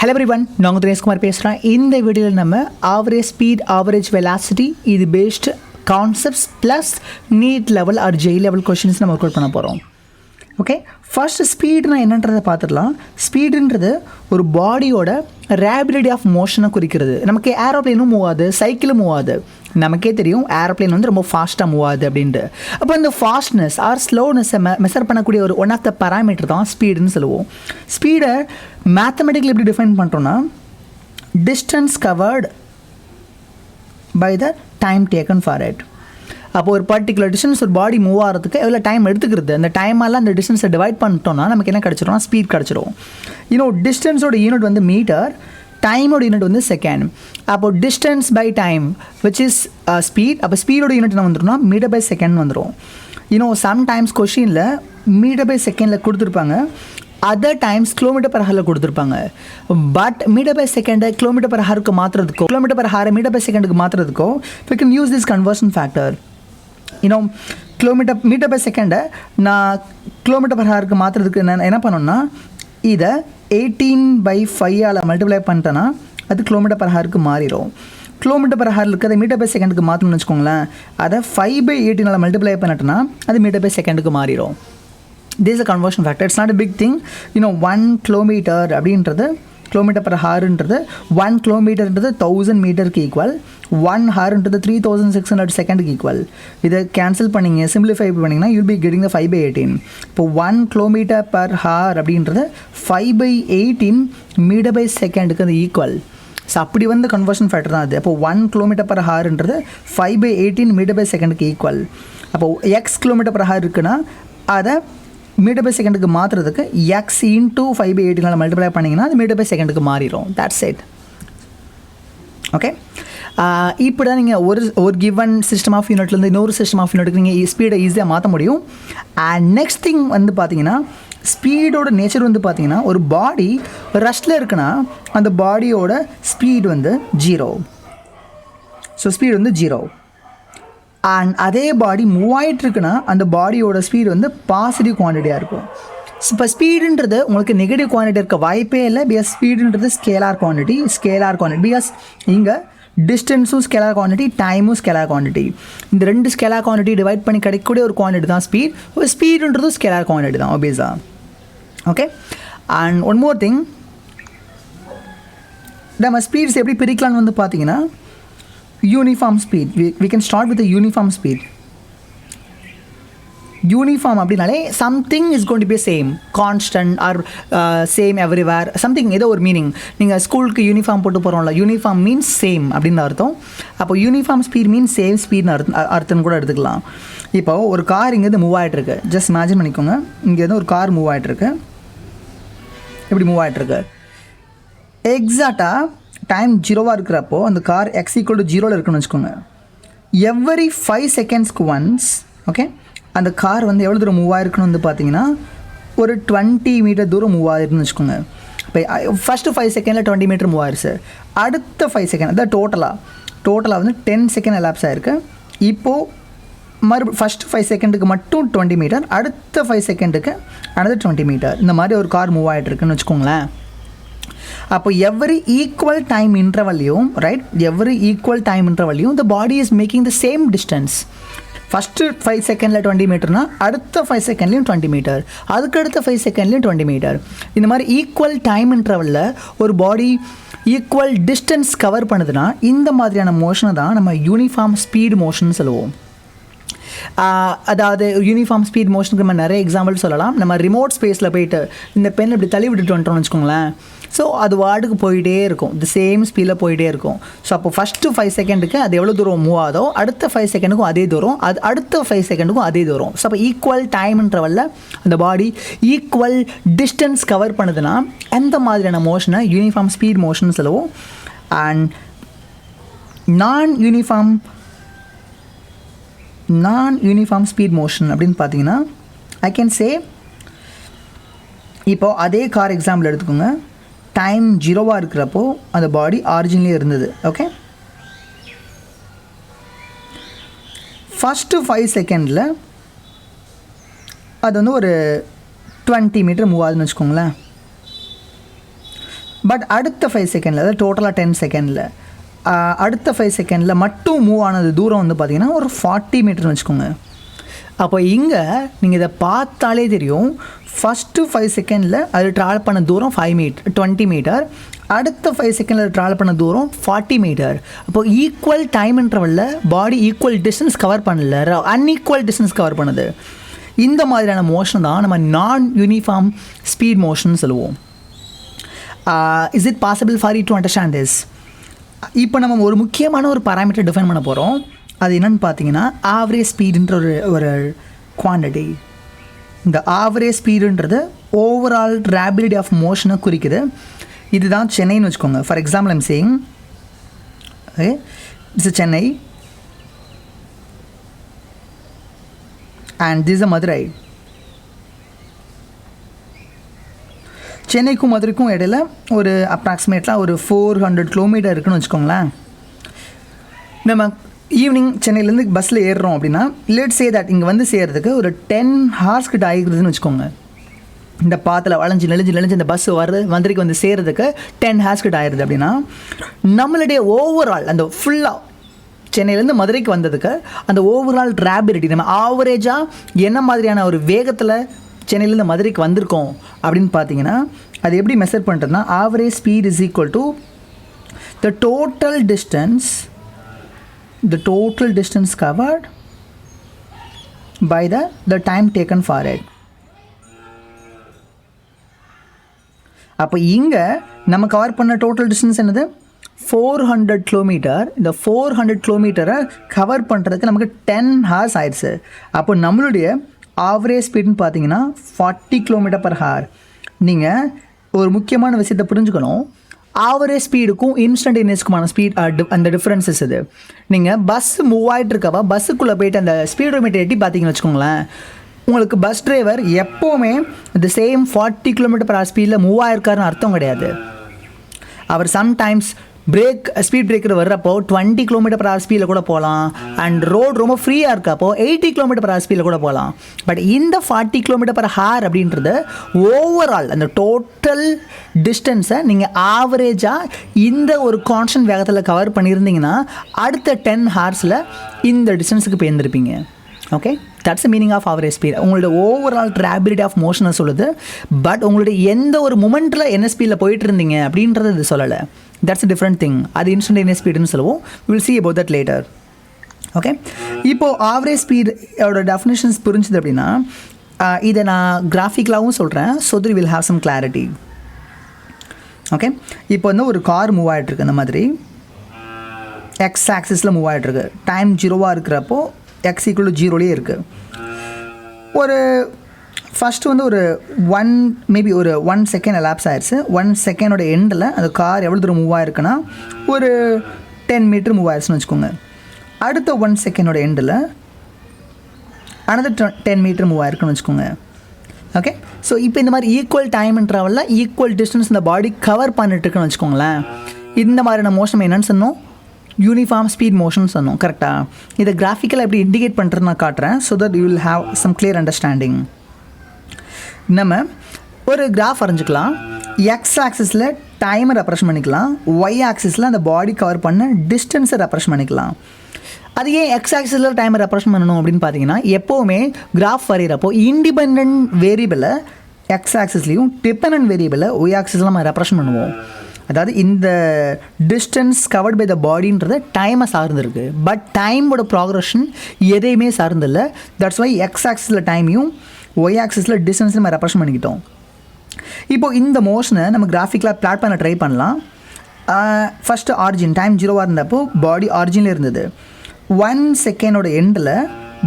Hello everyone, நான் தினேஷ் குமார் பேசுகிறேன். இந்த வீடியோவில் நம்ம ஆவரேஜ் ஸ்பீட், ஆவரேஜ் வெலாசிட்டி இது based concepts plus NEET level or JEE level questions நம்ம ஒர்க் அவுட் பண்ண போகிறோம். ஓகே, ஃபர்ஸ்ட் ஸ்பீடுனா என்னன்றதை பார்த்துடலாம். ஸ்பீடுன்றது ஒரு பாடியோட ரேபிலிட்டி ஆஃப் மோஷனை குறிக்கிறது. நமக்கு ஏரோப்ளைனும் மூவ் ஆகுது, சைக்கிளும் மூவ் ஆகுது. நமக்கே தெரியும் ஏரோப்ளைன் வந்து ரொம்ப ஃபாஸ்ட்டாக மூவ் ஆகுது அப்படின்ட்டு. அப்போ இந்த ஃபாஸ்ட்னஸ் ஆர் ஸ்லோனஸை மெஷர் பண்ணக்கூடிய ஒரு ஒன் ஆஃப் த பேராமீட்டர் தான் ஸ்பீடுன்னு சொல்லுவோம். ஸ்பீடை மேத்தமெட்டிக்கலி எப்படி டிஃபைன் பண்ணுறோன்னா, distance covered by the time taken for it. அப்போ ஒரு பர்டிகுலர் டிஸ்டன்ஸ் ஒரு பாடி மூவ் ஆகிறதுக்கு எவ்வளோ டைம் எடுத்துக்கிறது, அந்த டைமெல்லாம் அந்த டிஸ்டன்ஸை டிவைட் பண்ணிட்டோம்னா நமக்கு என்ன கிடச்சிரும், ஸ்பீட் கிடச்சிரும். டிஸ்டன்ஸோட யூனிட் வந்து மீட்டர், டைமோட யூனிட் வந்து செகண்ட். அப்போது distance by time which is speed. அப்போ ஸ்பீடோட யூனிட் என்ன வந்துடும்னா மீட்டர் பை செகண்ட் வந்துடும். சம்டைம்ஸ் கொஷினில் மீட்டர் பை செகண்டில் கொடுத்துருப்பாங்க, அதர் டைம்ஸ் கிலோமீட்டர் பர் ஹவரில் கொடுத்துருப்பாங்க. பட் மீட்டர் பை செகண்டை கிலோமீட்டர் பர் ஹவருக்கு மாற்றுறதுக்கோ, கிலோமீட்டர் பர் ஹவரை மீட்டர் பை செகண்டுக்கு மாற்றுறதுக்கோ we can use this conversion factor. Metre by செகண்டை நான் கிலோமீட்டர் பர் ஹவருக்கு மாற்றுறதுக்கு நான் என்ன பண்ணணும்னா, இதை 18/5 மல்டிப்ளை பண்ணிட்டேன்னா அது கிலோமீட்டர் பர் ஹவருக்கு மாறிடும். கிலோமீட்டர் பர் ஹவர் இருக்கிறத மீட்டர் பை செகண்டுக்கு மாற்றணும்னு வச்சுக்கோங்களேன், அதை 5/18 மல்டிப்ளை பண்ணிட்டேன்னா அது மீட்டர் பை செகண்டுக்கு மாறிடும். This is a conversion factor. It's not a big thing. 1 kilometer அப்படின்றது கிலோமீட்டர் பர் ஹார்ன்றது 1 கிலோமீட்டர்ன்றது 1000 மீட்டருக்கு ஈக்குவல், 1 ஹார்ன்றது 3600 செகண்டுக்கு ஈக்குவல். இதை கேன்சல் பண்ணிங்க, சிம்பிளிஃபை பண்ணிங்கன்னா யூல் பி கெட்டிங் த 5/18. இப்போ 1 கிலோமீட்டர் பர் ஹார் அப்படின்றது 5/18 மீட்டர் பை செகண்டுக்கு அது ஈக்குவல். ஸோ அப்படி வந்து கன்வர்ஷன் ஃபேக்டர் தான் அது. அப்போ 1 கிலோமீட்டர் பர் ஹார்ன்றது 5/18 மீட்டர் பை செகண்டுக்கு ஈக்குவல். அப்போது எக்ஸ் கிலோமீட்டர் பர் ஹார் இருக்குன்னா அதை மீட்டர் பை செகண்டுக்கு மாற்றுறதுக்கு எக்ஸ் இன்டூ 5/18 மல்டிப்ளை பண்ணிங்கன்னா அது மீட்டர் பை செகண்டுக்கு மாறிடும். That's it. ஓகே, இப்படி தான் நீங்கள் ஒரு கிவன் சிஸ்டம் ஆஃப் யூனிட்லேருந்து இன்னொரு சிஸ்டம் ஆஃப் யூனிட்டுக்கு நீங்கள் ஸ்பீடை ஈஸியாக மாற்ற முடியும். அண்ட் நெக்ஸ்ட் திங் வந்து பார்த்தீங்கன்னா, ஸ்பீடோட நேச்சர் வந்து பார்த்தீங்கன்னா, ஒரு பாடி ரஷ்டில் இருக்குன்னா அந்த பாடியோட ஸ்பீடு வந்து 0. ஸோ ஸ்பீடு வந்து 0. அண்ட் அதே பாடி மூவ் ஆகிட்டுருக்குன்னா அந்த பாடியோட ஸ்பீடு வந்து பாசிட்டிவ் குவான்டிட்டியாக இருக்கும். இப்போ ஸ்பீடுன்றது உங்களுக்கு நெகட்டிவ் குவான்டிட்டி இருக்க வாய்ப்பே இல்லை. பிகாஸ் ஸ்பீடுன்றது ஸ்கேலார் குவான்டிட்டி. பிகாஸ் இங்கே டிஸ்டன்ஸும் ஸ்கேலார் குவான்டிட்டி, டைமும் ஸ்கேலார் குவான்டிட்டி. இந்த ரெண்டு ஸ்கேலார் குவான்டிட்டி டிவைட் பண்ணி கிடைக்கக்கூடிய ஒரு குவான்டிட்டி தான் ஸ்பீட். ஸ்பீடுன்றதும் ஸ்கேலார் குவான்டிட்டி தான் ஒபேஸா. Okay, and one more thing, நம்ம ஸ்பீட்ஸ் எப்படி பிரிக்கலான்னு வந்து பார்த்தீங்கன்னா, uniform speed. We can start with the uniform speed. Uniform அப்படின்னாலே something is going to be same, constant or same everywhere, something ஏதோ ஒரு மீனிங். நீங்கள் ஸ்கூலுக்கு யூனிஃபார்ம் போட்டு போகிறோம்ல, யூனிஃபார்ம் மீன்ஸ் சேம் அப்படின்னு அர்த்தம். அப்போ யூனிஃபார்ம் ஸ்பீட் மீன்ஸ் சேம் ஸ்பீட்னு அர்த்தம் கூட எடுத்துக்கலாம். இப்போது ஒரு கார் இங்கேருந்து மூவ் ஆகிட்டுருக்கு. ஜஸ்ட் இமேஜின் பண்ணிக்கோங்க, இங்கேருந்து ஒரு கார் மூவ் ஆகிட்டுருக்கு. எப்படி மூவ் ஆகிட்டுருக்கு, எக்ஸாக்டாக டைம் 0 இருக்கிறப்போ அந்த கார் x = 0 இருக்குன்னு வச்சுக்கோங்க. எவ்ரி 5 செகண்ட்ஸ்க்கு ஒன்ஸ், ஓகே, அந்த கார் வந்து எவ்வளோ தூரம் மூவ் ஆகிருக்குன்னு வந்து பார்த்தீங்கன்னா ஒரு 20 மீட்டர் தூரம் மூவ் ஆகிருக்குன்னு வச்சுக்கோங்க. இப்போ ஃபஸ்ட்டு 5 செகண்டில் 20 மீட்டர் மூவ் ஆயிடுச்சு. அடுத்த 5 செகண்ட், அதான் டோட்டலாக வந்து 10 செகண்ட் எலாப்ஸ் ஆகிருக்கு. இப்போது ஃபஸ்ட்டு 5 செகண்டுக்கு மட்டும் 20 மீட்டர், அடுத்த 5 செகண்டுக்கு அடுத்த 20 மீட்டர், இந்த மாதிரி ஒரு கார் மூவ் ஆகிட்டுருக்குன்னு வச்சுக்கோங்களேன். அப்போ எவ்ரி ஈக்குவல் டைம் இன்டர்வல்லையும், ரைட், எவ்ரி ஈக்குவல் டைம் இன்டர்வல்லையும் the body is making the same distance. First 5 செகண்டில் 20 மீட்டர்னா அடுத்த 5 செகண்ட்லேயும் 20 மீட்டர், அதுக்கடுத்த 5 செகண்ட்லேயும் 20 மீட்டர். இந்த மாதிரி ஈக்குவல் டைம் இன்டர்வலில் ஒரு பாடி ஈக்குவல் டிஸ்டன்ஸ் கவர் பண்ணுதுன்னா இந்த மாதிரியான மோஷனை தான் நம்ம யூனிஃபார்ம் ஸ்பீட் மோஷன் சொல்லுவோம். அதாவது யூனிஃபார்ம் ஸ்பீட் மோஷனுக்கு நம்ம நிறைய எக்ஸாம்பிள் சொல்லலாம். நம்ம ரிமோட் ஸ்பேஸில் போயிட்டு இந்த பென் இப்படி தள்ளி விட்டுட்டு வந்துட்டோம்னு வச்சுக்கோங்களேன். ஸோ அது வார்டுக்கு போயிட்டே இருக்கும், இந்த சேம் ஸ்பீடில் போயிட்டே இருக்கும். ஸோ அப்போ ஃபஸ்ட்டு 5 செகண்டுக்கு அது எவ்வளோ தூரம் மூவ் ஆகுதோ அடுத்த 5 செகண்டுக்கும் அதே தூரம், அது அடுத்த 5 செகண்டுக்கும் அதே தூரம். ஸோ அப்போ ஈக்குவல் டைம்ன்றவல்ல அந்த பாடி ஈக்குவல் டிஸ்டன்ஸ் கவர் பண்ணுதுன்னா அந்த மாதிரியான மோஷனை யூனிஃபார்ம் ஸ்பீட் மோஷன் சொல்லுவோம். அண்ட் நான் யூனிஃபார்ம் ஸ்பீட் மோஷன் அப்படின்னு பார்த்தீங்கன்னா ஐ கேன் சே, இப்போது அதே கார் எக்ஸாம்பிள் எடுத்துக்கோங்க. டைம் 0 இருக்கிறப்போ அந்த பாடி ஆரிஜின்லேயே இருந்தது. ஓகே, ஃபஸ்ட்டு 5 செகண்டில் அது வந்து ஒரு 20 மீட்டர் மூவ் ஆகுதுன்னு வச்சுக்கோங்களேன். பட் அடுத்த 5 செகண்டில், அதாவது டோட்டலாக 10 செகண்டில், அடுத்த 5 செகண்டில் மட்டும் மூவ் ஆனது தூரம் வந்து பார்த்திங்கன்னா ஒரு 40 மீட்டர்னு வச்சுக்கோங்க. அப்போ இங்கே நீங்கள் இதை பார்த்தாலே தெரியும், ஃபஸ்ட்டு 5 செகண்டில் அது ட்ராவல் பண்ண தூரம் 20 மீட்டர், அடுத்த 5 செகண்டில் ட்ராவல் பண்ண தூரம் 40 மீட்டர். அப்போ ஈக்குவல் டைம் இன்டர்வலில் பாடி ஈக்குவல் டிஸ்டன்ஸ் கவர் பண்ணல, அன்ஈக்குவல் டிஸ்டன்ஸ் கவர் பண்ணுது. இந்த மாதிரியான மோஷன் தான் நம்ம நான் யூனிஃபார்ம் ஸ்பீட் மோஷன் சொல்லுவோம். Is it possible for you to understand this? இப்போ நம்ம ஒரு முக்கியமான ஒரு பாராமீட்டர் டிஃபைன் பண்ண போகிறோம். அது என்னென்னு பார்த்தீங்கன்னா ஆவரேஜ் ஸ்பீடுன்ற ஒரு குவான்டிட்டி. இந்த ஆவரேஜ் ஸ்பீடுன்றது ஓவரால் ரேபிலிட்டி ஆஃப் மோஷனை குறிக்குது. இதுதான் சென்னைன்னு வச்சுக்கோங்க. For example I'm saying, okay, it's Chennai and this a Madurai. சென்னைக்கும் மதுரைக்கும் இடையில ஒரு அப்ராக்சிமேட்டாக ஒரு 400 கிலோமீட்டர் இருக்குன்னு வச்சுக்கோங்களேன். நம்ம ஈவினிங் சென்னையிலேருந்து பஸ்ஸில் ஏறுறோம் அப்படின்னா, லெட் சே தட் இங்கே வந்து சேர்கிறதுக்கு ஒரு 10 hours கிட்ட ஆகிடுதுன்னு வச்சுக்கோங்க. இந்த பாத்தில் நெளிஞ்சு இந்த பஸ் மதுரைக்கு வந்து சேர்கிறதுக்கு 10 hours கிட்ட ஆயிடுது அப்படின்னா, நம்மளுடைய ஓவரால் அந்த ஃபுல்லாக சென்னையிலேருந்து மதுரைக்கு வந்ததுக்கு அந்த ஓவரால் ரேபிலிட்டி, நம்ம ஆவரேஜாக என்ன மாதிரியான ஒரு வேகத்தில் சென்னையிலேருந்து மதுரைக்கு வந்திருக்கோம் அப்படின்னு பார்த்தீங்கன்னா, அது எப்படி மெஷர் பண்ணுறதுனா, average speed is equal to the total distance covered by the time taken for it. அப்போ இங்கே நம்ம கவர் பண்ண டோட்டல் டிஸ்டன்ஸ் என்னது? 400 கிலோமீட்டர். இந்த 400 கிலோமீட்டரை கவர் பண்ணுறதுக்கு நமக்கு 10 hours ஆயிடுச்சு. அப்போ நம்மளுடைய ஆவரேஜ் ஸ்பீடுன்னு பார்த்தீங்கன்னா 40 km/h. நீங்கள் ஒரு முக்கியமான விஷயத்தை புரிஞ்சுக்கணும். ஆவரேஜ் ஸ்பீடுக்கும் இன்ஸ்டன்டேனியஸ்க்குமான ஸ்பீட் அந்த டிஃப்ரென்சஸ் இது. நீங்கள் பஸ்ஸு மூவ் ஆகிட்டு இருக்கப்போ பஸ்ஸுக்குள்ளே போய்ட்டு அந்த ஸ்பீடோமீட்டர் எட்டி பார்த்தீங்கன்னு வச்சுக்கோங்களேன், உங்களுக்கு பஸ் டிரைவர் எப்போவுமே இந்த சேம் 40 km/h ஸ்பீடில் மூவ் ஆகிருக்காருன்னு அர்த்தம் கிடையாது. அவர் சம்டைம்ஸ் ஸ்பீட் பிரேக்கர் வர்றப்போ 20 km/h ஸ்பீடில் கூட போகலாம். அண்ட் ரோடு ரொம்ப ஃப்ரீயாக இருக்கப்போ 80 km/h ஸ்பீடில் கூட போகலாம். பட் இந்த 40 km/h அப்படின்றது ஓவரால் அந்த டோட்டல் டிஸ்டன்ஸை நீங்கள் ஆவரேஜாக இந்த ஒரு கான்ஸ்டன்ட் வேகத்தில் கவர் பண்ணியிருந்தீங்கன்னா அடுத்த 10 hours இந்த டிஸ்டன்ஸுக்கு போயிருந்துருப்பீங்க. Okay, that's the meaning of average speed. உங்களோட ஓவரால் ரேபிலிட்டி ஆஃப் மோஷனை சொல்லுது. பட் உங்களுடைய எந்த ஒரு மூமெண்ட்டில் என்ன ஸ்பீடில் போயிட்டு இருந்தீங்க அப்படின்றது இது சொல்லலை. That's a different thing. அது இன்ஸ்டன்டேனியஸ் ஸ்பீடுன்னு சொல்லுவோம். Will see about that later. Okay, இப்போது ஆவரேஜ் ஸ்பீடோட டெஃபினேஷன்ஸ் புரிஞ்சுது அப்படின்னா, இதை நான் கிராஃபிக்கலாகவும் சொல்கிறேன். So that will have some clarity. Okay, இப்போ வந்து ஒரு கார் மூவ் ஆகிட்டுருக்கு. இந்த மாதிரி எக்ஸ் ஆக்சிஸில் மூவ் ஆகிட்டுருக்கு. டைம் 0 இருக்கிறப்போ x = 0 இருக்குது. ஒரு ஃபஸ்ட்டு வந்து ஒரு மேபி ஒரு 1 செகண்ட் எலாப்ஸ் ஆயிடுச்சு. 1 செகண்டோட எண்டில் அந்த கார் எவ்வளோ தூரம் மூவ் ஆகிருக்குன்னா ஒரு 10 மீட்டர் மூவ் ஆயிடுச்சுன்னு வச்சுக்கோங்க. அடுத்த 1 செகண்டோட எண்டில் another 10 மீட்டர் மூவ் ஆயிருக்குன்னு வச்சுக்கோங்க. ஓகே, ஸோ இப்போ இந்த மாதிரி ஈக்குவல் டைம் ட்ராவலில் ஈக்குவல் டிஸ்டன்ஸ் இந்த பாடி கவர் பண்ணிட்டுருக்குன்னு வச்சுக்கோங்களேன். இந்த மாதிரியான மோஷன் என்னென்னு சொன்னோம்? யூனிஃபார்ம் ஸ்பீட் மோஷன் சொன்னோம். கரெக்டாக? இதை கிராஃபிக்கலாக எப்படி இண்டிகேட் பண்ணுறதுன்னு நான் காட்டுறேன். So that you will have some clear understanding. நம்ம ஒரு கிராஃப் வரைஞ்சிக்கலாம். எக்ஸ் ஆக்சிஸில் டைமை ரெப்ரசன்ட் பண்ணிக்கலாம், ஒய் ஆக்சிஸில் அந்த பாடி கவர் பண்ண டிஸ்டன்ஸை ரெப்ரசன்ட் பண்ணிக்கலாம். அது ஏன் எக்ஸ் ஆக்சிஸில் டைமை ரெப்ரசன்ட் பண்ணணும் அப்படின்னு பார்த்தீங்கன்னா, எப்போவுமே கிராஃப் வரைகிறப்போ இண்டிபெண்ட் வேரியபிளை எக்ஸ் ஆக்சிஸ்லையும் டிபெண்ட் வேரியபிளை ஒய் ஆக்சிஸில் நம்ம ரெப்ரசன்ட் பண்ணுவோம். அதாவது இந்த டிஸ்டன்ஸ் கவர்ட் பை த பாடின்றது டைமை சார்ந்துருக்கு. பட் டைமோட ப்ராக்ரஷன் எதையுமே சார்ந்தில்லை. தட்ஸ் வை எக்ஸ் ஆக்சிஸில் டைமையும் ஒய் ஆக்சிஸில் டிஸ்டன்ஸ் நம்ம ரெப்ரசன்ட் பண்ணிக்கிட்டோம். இப்போது இந்த மோஷனை நம்ம கிராஃபிக்கலாக பிளாட் பண்ண ட்ரை பண்ணலாம். ஃபஸ்ட்டு ஆரிஜின் டைம் 0 இருந்தப்போ பாடி ஆரிஜினில் இருந்தது. 1 செகண்டோட எண்டில்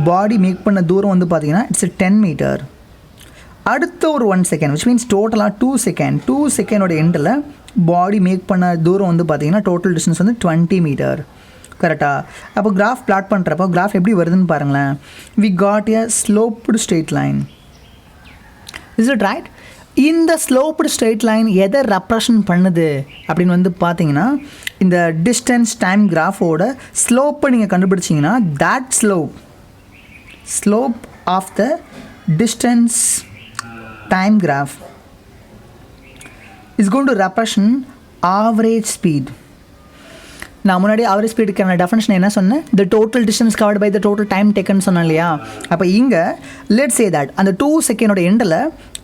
பாடி மேக் பண்ண தூரம் வந்து பார்த்திங்கன்னா இட்ஸ் 10 மீட்டர். அடுத்த ஒரு 1 செகண்ட் விச் மீன்ஸ் டோட்டலாக 2 செகண்டோட எண்டில் பாடி மேக் பண்ண தூரம் வந்து பார்த்திங்கன்னா டோட்டல் டிஸ்டன்ஸ் வந்து 20 மீட்டர். கரெக்டாக? அப்போ கிராஃப் பிளாட் பண்ணுறப்போ கிராஃப் எப்படி வருதுன்னு பாருங்களேன். We got a sloped straight line. Is it right? இந்த ஸ்லோப்டு ஸ்ட்ரெயிட் லைன் எதை ரெப்ரசன்ட் பண்ணுது அப்படின்னு வந்து பார்த்தீங்கன்னா, இந்த டிஸ்டன்ஸ் டைம் கிராஃபோட ஸ்லோப்பை நீங்கள் கண்டுபிடிச்சிங்கன்னா that slope of the distance time graph is going to represent average speed. நான் முன்னாடி ஆவரேஜ் ஸ்பீடுக்கான டெஃபினேஷன் என்ன சொன்னேன்? The total distance covered by the total time taken சொன்னேன் இல்லையா? அப்போ இங்கே லெட்ஸ் சே தட் அந்த 2 செகண்டோட எண்டில்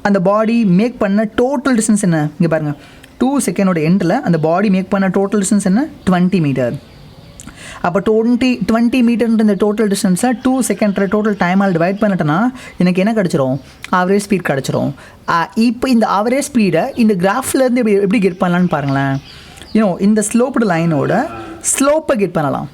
அந்த பாடி மேக் பண்ண டோட்டல் டிஸ்டன்ஸ் என்ன? இங்கே பாருங்கள், 2 செகண்டோட எண்டில் அந்த பாடி மேக் பண்ண டோட்டல் டிஸ்டன்ஸ் என்ன? 20 மீட்டர். அப்போ 20 மீட்டர்ன்ற இந்த டோட்டல் டிஸ்டன்ஸை 2 செகண்டில் டோட்டல் டைமால் டிவைட் பண்ணிட்டேன்னா எனக்கு என்ன கிடச்சிரும்? ஆவரேஜ் ஸ்பீட் கிடச்சிரும். இப்போ இந்த ஆவரேஜ் ஸ்பீடை இந்த கிராஃப்லேருந்து எப்படி கெட் பண்ணலான்னு பாருங்களேன். இந்த ஸ்லோப்டு லைனோட ஸ்லோப்பை கெட் பண்ணலாம்.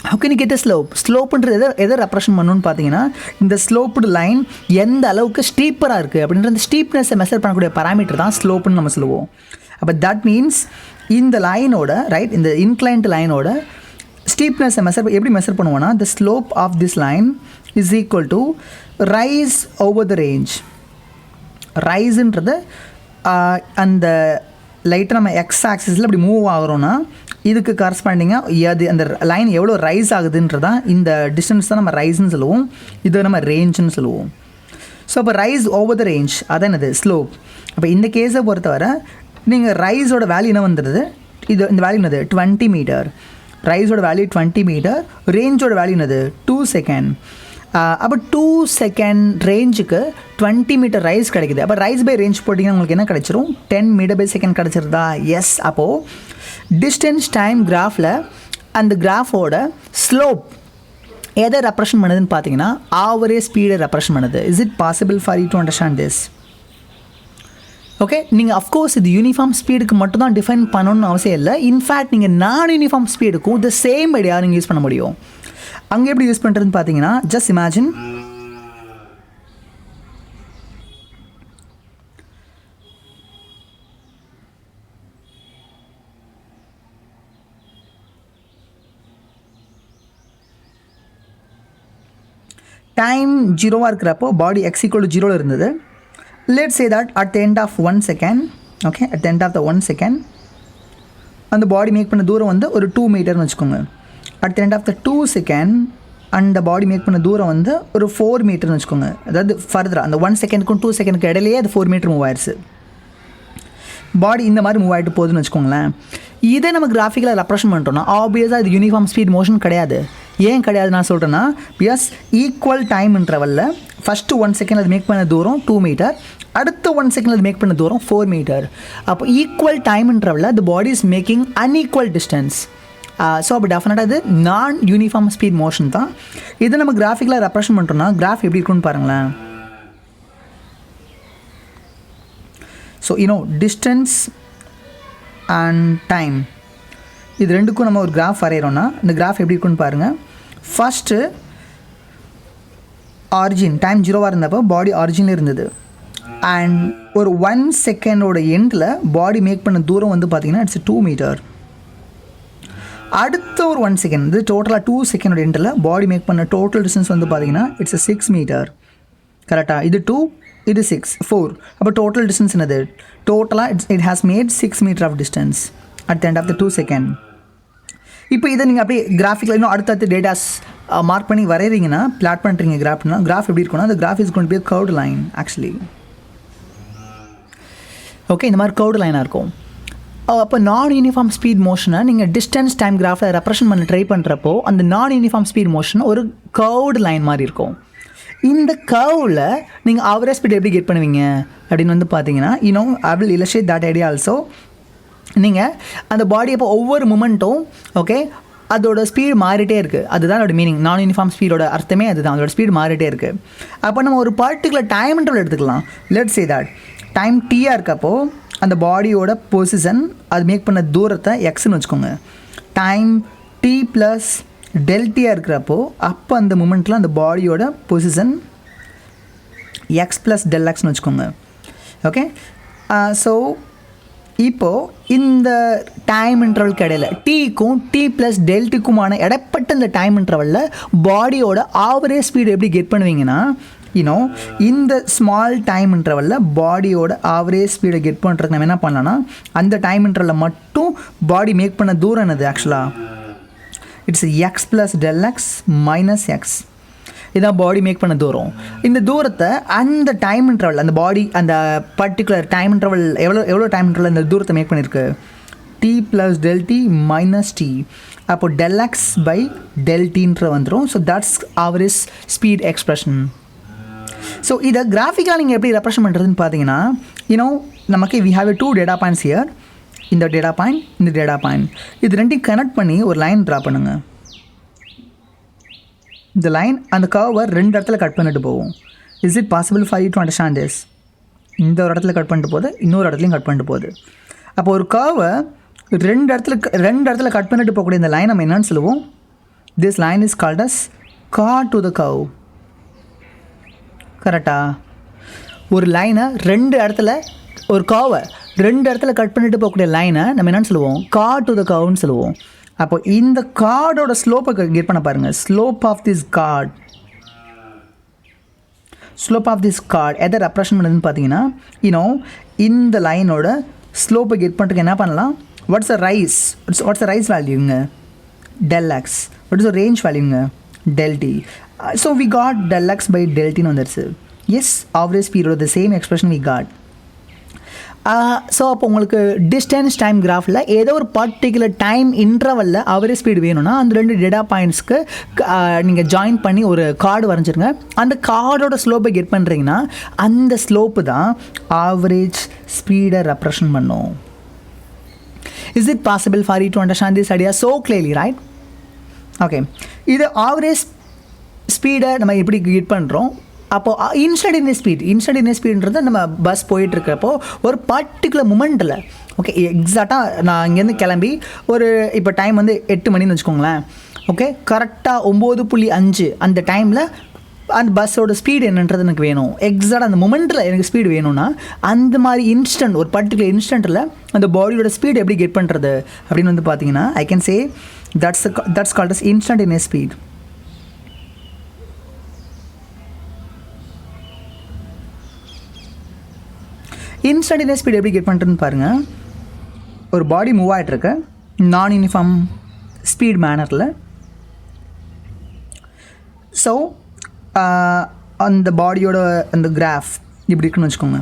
How can you get a slope? ஸ்லோப்புன்றது எதை ரெப்ரசன்ட் பண்ணணும்னு பார்த்தீங்கன்னா, இந்த ஸ்லோப்டு லைன் எந்த அளவுக்கு ஸ்டீப்பராக இருக்குது அப்படின்ற அந்த ஸ்டீப்னஸை மெஷர் பண்ணக்கூடிய பராமீட்டர் தான் ஸ்லோப்புன்னு நம்ம சொல்லுவோம். அப்போ தட் மீன்ஸ் இந்த லைனோட ரைட், இந்த இன்க்ளைன்ட் லைனோட ஸ்டீப்னஸை எப்படி மெஷர் பண்ணுவோன்னா, the slope of this line is equal to rise over the range. ரைஸுன்றது அந்த லைட்டாக நம்ம எக்ஸ் ஆக்சிஸில் இப்படி மூவ் ஆகிறோன்னா இதுக்கு கரஸ்பாண்டிங்காக அது அந்த லைன் எவ்வளோ ரைஸ் ஆகுதுன்றதான் இந்த டிஸ்டன்ஸ் தான் நம்ம ரைஸ்ன்னு சொல்லுவோம், இது நம்ம ரேஞ்சுன்னு சொல்லுவோம். ஸோ அப்போ ரைஸ் ஓவர் த ரேஞ்ச் அதான் என்னது? ஸ்லோப். அப்போ இந்த கேஸை பொறுத்தவரை நீங்கள் ரைஸோட வேல்யூ என்ன வந்துடுது? இந்த வேல்யூ என்னது? 20 மீட்டர். ரைஸோட வேல்யூ 20 மீட்டர், ரேஞ்சோட வேல்யூ என்னது? 2 செகண்ட். அப்போ 2 செகண்ட் ரேஞ்சுக்கு 20 மீட்டர் ரைஸ் கிடைக்குது. அப்போ ரைஸ் பை ரேஞ்ச் போட்டிங்கன்னா உங்களுக்கு என்ன கிடைச்சிரும்? 10 மீட்டர் பை செகண்ட் கிடச்சிருதா? எஸ். அப்போது டிஸ்டன்ஸ் டைம் கிராஃபில் அந்த கிராஃபோட ஸ்லோப் எதை ரெப்ரசன்ட் பண்ணுதுன்னு பார்த்தீங்கன்னா ஆவரேஜ் ஸ்பீடை ரெப்ரசன்ட் பண்ணுது. Is it possible for you to understand this? Okay, நீங்கள் அஃப்கோர்ஸ் இது யூனிஃபார்ம் ஸ்பீடுக்கு மட்டும் தான் டிஃபைன் பண்ணணும்னு அவசியம் இல்லை. இன்ஃபேக்ட் நீங்கள் நான் யூனிஃபார்ம் ஸ்பீடுக்கும் த சேம் ஐடியா நீங்கள் யூஸ் பண்ண முடியும். அங்கே எப்படி யூஸ் பண்ணுறதுன்னு பார்த்தீங்கன்னா, ஜஸ்ட் இமேஜின் டைம் 0 இருக்கிறப்போ பாடி x = 0 இருந்தது. Let's say that at the end of 1 second, okay, at the end of the 1 second அந்த பாடி மேக் பண்ண தூரம் வந்து ஒரு 2 மீட்டர்னு வச்சுக்கோங்க. at the end of the 2 second அந்த பாடி மேக் பண்ண தூரம் வந்து ஒரு 4 மீட்டர்னு வச்சுக்கோங்க. அதாவது ஃபர்தராக அந்த 1 செகண்டுக்கும் 2 செகண்டுக்கு இடையிலேயே அது 4 மீட்டர் மூவ் ஆயிடுச்சு. பாடி இந்த மாதிரி மூவ் ஆகிட்டு போகுதுன்னு வச்சுக்கோங்களேன். இதை நம்ம கிராஃபிக்கலாக ரெப்ரசன்ட் பண்ணிட்டோம்னா ஆப்வியஸாக இது யூனிஃபார்ம் ஸ்பீட் மோஷன் கிடையாது. ஏன் கிடையாது நான் சொல்கிறேன்னா, பிகாஸ் ஈக்குவல் டைம் இன்டர்வலில் ஃபஸ்ட்டு 1 செகண்ட் அது மேக் பண்ண தூரம் 2 மீட்டர், அடுத்த 1 செகண்ட் அது மேக் பண்ண தூரம் 4 மீட்டர். அப்போ ஈக்குவல் டைம் இன்டர்வலில் the body is making unequal distance. So அப்போ டெஃபினட்டாக இது நான் யூனிஃபார்ம் ஸ்பீட் மோஷன் தான். இதை நம்ம கிராஃபிக்கலாக ரெப்ரசன்ட் பண்ணுறோம்னா கிராஃப் எப்படி இருக்குன்னு பாருங்களேன். ஸோ டிஸ்டன்ஸ் அண்ட் டைம் இது ரெண்டுக்கும் நம்ம ஒரு கிராஃப் வரைகிறோன்னா இந்த கிராஃப் எப்படி இருக்குன்னு பாருங்கள். ஃபஸ்ட்டு ஆரிஜின் டைம் 0 இருந்தப்போ பாடி ஆரிஜினில் இருந்தது. அண்ட் ஒரு 1 செகண்டோட எண்டில் பாடி மேக் பண்ண தூரம் வந்து பார்த்திங்கன்னா இட்ஸ் 2 மீட்டர். அடுத்த ஒரு 1 செகண்ட் இது டோட்டலாக 2 செகண்டோட எண்டில் பாடி மேக் பண்ண டோட்டல் டிஸ்டன்ஸ் வந்து பார்த்திங்கன்னா இட்ஸ் 6 மீட்டர். கரெக்டாக? இது 2, இது 6, 4. அப்போ டோட்டல் டிஸ்டன்ஸ் என்னது? டோட்டலாக it has made 6 metre of distance at the end of the 2 second. இப்போ இதை நீங்கள் அப்படியே கிராஃபிக்கில் இன்னும் அடுத்தடுத்து டேட்டாஸ் மார்க் பண்ணி வரைகிறீங்கன்னா, பிளாட் பண்ணுறீங்க கிராஃப்னா, கிராஃப் எப்படி இருக்குன்னா அந்த graph is going to be a curved line actually. Okay, இந்த மாதிரி கர்வ்டு லைனாக இருக்கும். அப்போ நான் யூனிஃபார்ம் ஸ்பீட் மோஷனை நீங்கள் டிஸ்டன்ஸ் டைம் கிராஃபில் ரெப்ரசன்ட் பண்ண ட்ரை பண்ணுறப்போ அந்த நான் யூனிஃபார்ம் ஸ்பீட் மோஷன் ஒரு கர்வ்டு லைன் மாதிரி இருக்கும். இந்த கர்வில் நீங்கள் ஆவரேஜ் ஸ்பீட் எப்படி கெட் பண்ணுவீங்க அப்படின்னு வந்து பார்த்தீங்கன்னா, I will illustrate that idea also. நீங்கள் அந்த பாடி அப்போ ஒவ்வொரு மூமெண்ட்டும் ஓகே அதோட ஸ்பீடு மாறிட்டே இருக்குது. அதுதான் அதோட மீனிங். நான் யூனிஃபார்ம் ஸ்பீடோட அர்த்தமே அதுதான், அதோட ஸ்பீடு மாறிட்டே இருக்குது. அப்போ நம்ம ஒரு பர்டிகுலர் டைம் இன்டர்வல் எடுத்துக்கலாம். லெட்ஸ் சே தட் டைம் t-ஆக இருக்கப்போ அந்த பாடியோட பொசிஷன் அது மேக் பண்ண தூரத்தை எக்ஸ்ன்னு வச்சுக்கோங்க. டைம் t + டெல்டியாக இருக்கிறப்போ அப்போ அந்த மூமெண்ட்டில் அந்த பாடியோட பொசிஷன் எக்ஸ் + டெல்எக்ஸ்னு வச்சுக்கோங்க. ஓகே, ஸோ இப்போது இந்த டைம் இன்டர்வலுக்கு இடையில டீக்கும் t + டெல்டிக்குமான இடைப்பட்ட இந்த டைம் இன்டர்வலில் பாடியோட ஆவரேஜ் ஸ்பீடு எப்படி கெட் பண்ணுவீங்கன்னா, இந்த ஸ்மால் டைம் இன்டர்வலில் பாடியோட ஆவரேஜ் ஸ்பீடை கெட் பண்ணுறதுக்கு நம்ம என்ன பண்ணலாம்னா, அந்த டைம் இன்டர்வலில் மட்டும் பாடி மேக் பண்ண தூரம் என்னது? ஆக்சுவலாக இட்ஸ் எக்ஸ் + டெல்எக்ஸ் - எக்ஸ். இதான் பாடி மேக் பண்ண தூரம். இந்த தூரத்தை அந்த டைம் இன்டர்வல், அந்த பாடி அந்த பர்டிகுலர் டைம் இன்டர்வல் எவ்வளோ டைம் இன்டர்வல் இந்த தூரத்தை மேக் பண்ணியிருக்கு, t plus del t minus t. அப்போ del x by del tன்ற வந்துடும். So that's average speed expression. So இதை கிராஃபிக்காக நீங்கள் எப்படி ரெப்ரசன்ட் பண்ணுறதுன்னு பார்த்தீங்கன்னா, நமக்கு we have 2 data points here. இந்த டேட்டா பாயிண்ட், இந்த டேட்டா பாயிண்ட், இது ரெண்டையும் கனெக்ட் பண்ணி ஒரு லைன் ட்ரா பண்ணுங்கள். இந்த லைன் அந்த கர்வை 2 இடத்துல கட் பண்ணிட்டு போகும். Is it possible for you to understand this? இந்த ஒரு இடத்துல கட் பண்ணிட்டு போகுது, இன்னொரு இடத்துலையும் கட் பண்ணிட்டு போகுது. அப்போ ஒரு கர்வை 2 இடத்துல கட் பண்ணிட்டு போகக்கூடிய இந்த லைன் நம்ம என்னன்னு சொல்லுவோம்? This line is called as chord to the curve. கரெக்டா? ஒரு லைனை 2 இடத்துல, ஒரு கர்வை 2 இடத்துல கட் பண்ணிட்டு போகக்கூடிய லைனை நம்ம என்னன்னு சொல்லுவோம்? கார்ட் டு த கர்வ்னு சொல்லுவோம். அப்போ இந்த கார்டோட ஸ்லோப்பை கெட் பண்ண பாருங்கள். Slope of this chord, slope of this chord எதை ரெப்ரசன்ட் பண்ணுதுன்னு பார்த்தீங்கன்னா, இந்த லைனோட ஸ்லோப்பை கெட் பண்ணுறதுக்கு என்ன பண்ணலாம்? What's the rise valueங்க? Del x. What is the range valueங்க? Del t. So we got del x by del t வந்துருச்சு. Yes, average speed or the same expression we got. So அப்போ உங்களுக்கு distance time கிராஃபில் ஏதோ ஒரு particular time இன்டர்வலில் average speed வேணும்னா அந்த 2 data பாயிண்ட்ஸ்க்கு நீங்கள் join பண்ணி ஒரு கார்டு வரைஞ்சிருங்க. அந்த கார்டோட ஸ்லோப்பை கெட் பண்ணுறீங்கன்னா அந்த ஸ்லோப்பு தான் ஆவரேஜ் ஸ்பீடை ரெப்ரசன்ட் பண்ணும். Is it possible for you to understand this idea so clearly, right? Okay. இது ஆவரேஜ் ஸ்பீடை நம்ம எப்படி கெட் பண்ணுறோம்? அப்போது இன்ஸ்டன்டேனியஸ் ஸ்பீடுன்றது நம்ம பஸ் போயிட்டுருக்கிறப்போ ஒரு பர்டிகுலர் மூமெண்ட்டில், ஓகே, எக்ஸாக்டாக நான் இங்கேருந்து கிளம்பி ஒரு இப்போ டைம் வந்து 8 மணின்னு வச்சுக்கோங்களேன். ஓகே, கரெக்டாக 9:05 அந்த டைமில் அந்த பஸ்ஸோட ஸ்பீடு என்னன்றது எனக்கு வேணும். எக்ஸாக்டாக அந்த மொமெண்ட்டில் எனக்கு ஸ்பீடு வேணும்னா அந்த மாதிரி இன்ஸ்டன்ட், ஒரு பர்டிகுலர் இன்ஸ்டன்ட்டில் அந்த பாடியோட ஸ்பீடு எப்படி கெட் பண்ணுறது அப்படின்னு வந்து பார்த்தீங்கன்னா, I can say that's called as instantaneous speed. Instantaneous speed எப்படி கெட் பண்ணுறதுன்னு பாருங்கள். ஒரு பாடி மூவ் ஆகிட்டுருக்கு நான் யூனிஃபார்ம் ஸ்பீட் மேனரில். ஸோ அந்த பாடியோட அந்த கிராஃப் இப்படி இருக்குன்னு வச்சுக்கோங்க.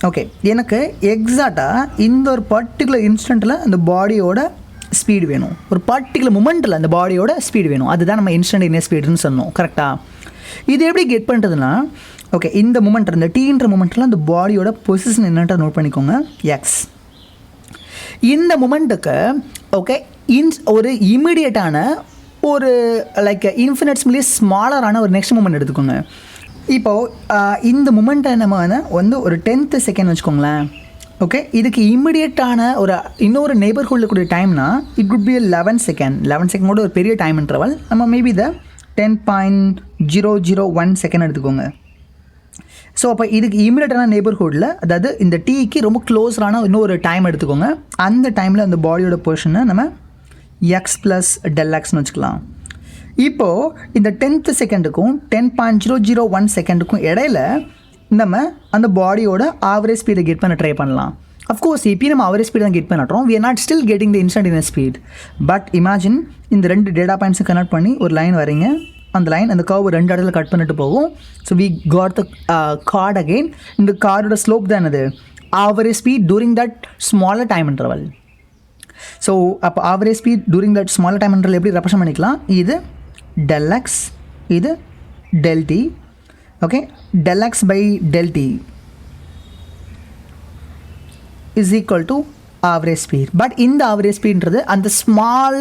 ஓகே, எனக்கு எக்ஸாக்டாக இந்த ஒரு பர்டிகுலர் இன்ஸ்டண்ட்டில் அந்த பாடியோட ஸ்பீடு வேணும், ஒரு பர்டிகுலர் மூமெண்ட்டில் அந்த பாடியோட ஸ்பீடு வேணும். அதுதான் நம்ம இன்ஸ்டன்டேனியஸ் ஸ்பீடுன்னு சொன்னோம். கரெக்டாக? இது எப்படி கெட் பண்ணுறதுன்னா, ஓகே, இந்த மூமெண்ட், இந்த டீன்ற மூமெண்ட்டில் அந்த பாடியோட பொசிஷன் என்னன்ட்டு நோட் பண்ணிக்கோங்க, எக்ஸ். இந்த மூமெண்ட்டுக்கு ஓகே ஒரு இமீடியட்டான ஒரு லைக் இன்ஃபினிட்ஸ்மிலே ஸ்மாலரான ஒரு நெக்ஸ்ட் மூமெண்ட் எடுத்துக்கோங்க. இப்போது இந்த மூமெண்ட்டை நம்ம வந்து ஒரு 10th செகண்ட் வச்சுக்கோங்களேன். ஓகே, இதுக்கு இமிடியேட்டான ஒரு இன்னொரு நெய்பர்ஹுட்டில் கூடிய டைம்னா இட் குட் பி 11 செகண்ட். 11 செகண்டோட ஒரு பெரிய டைம் இன்டர்வல். நம்ம மேபி இதை 10.001 செகண்ட் எடுத்துக்கோங்க. ஸோ அப்போ இதுக்கு இமிடியேட்டான நெய்பர்ஹுட்டில், அதாவது இந்த டீக்கு ரொம்ப க்ளோஸரான இன்னொரு டைம் எடுத்துக்கோங்க. அந்த டைமில் அந்த பாடியோட பொசிஷனை நம்ம எக்ஸ் ப்ளஸ் டெல் எக்ஸ்னு வச்சுக்கலாம். இப்போது இந்த 10th செகண்டுக்கும் 10.001 செகண்டுக்கும் இடையில நம்ம அந்த பாடியோட ஆவரேஜ் ஸ்பீடை கெட் பண்ண ட்ரை பண்ணலாம். அஃப்கோர்ஸ் இப்போயும் நம்ம ஆவரேஜ் ஸ்பீட் தான் கெட் பண்ணுறோம். We are not still getting the instantaneous speed. But imagine இந்த 2 டேட்டா பாயிண்ட்ஸை கனெக்ட் பண்ணி ஒரு லைன் வரீங்க. அந்த லைன் அந்த கர்வ் 2 இடத்துல கட் பண்ணிட்டு போகும். So we got the chord again. இந்த கார்டோட ஸ்லோப் தான் என்னது? Average speed during that smaller time interval. So அப்போ average speed during that smaller time interval எப்படி ரெப்ரசன்ட் பண்ணிக்கலாம்? இது del x, இது del t. Okay, del x by del t is equal to average speed. But இந்த average ஸ்பீட்ன்றது அந்த small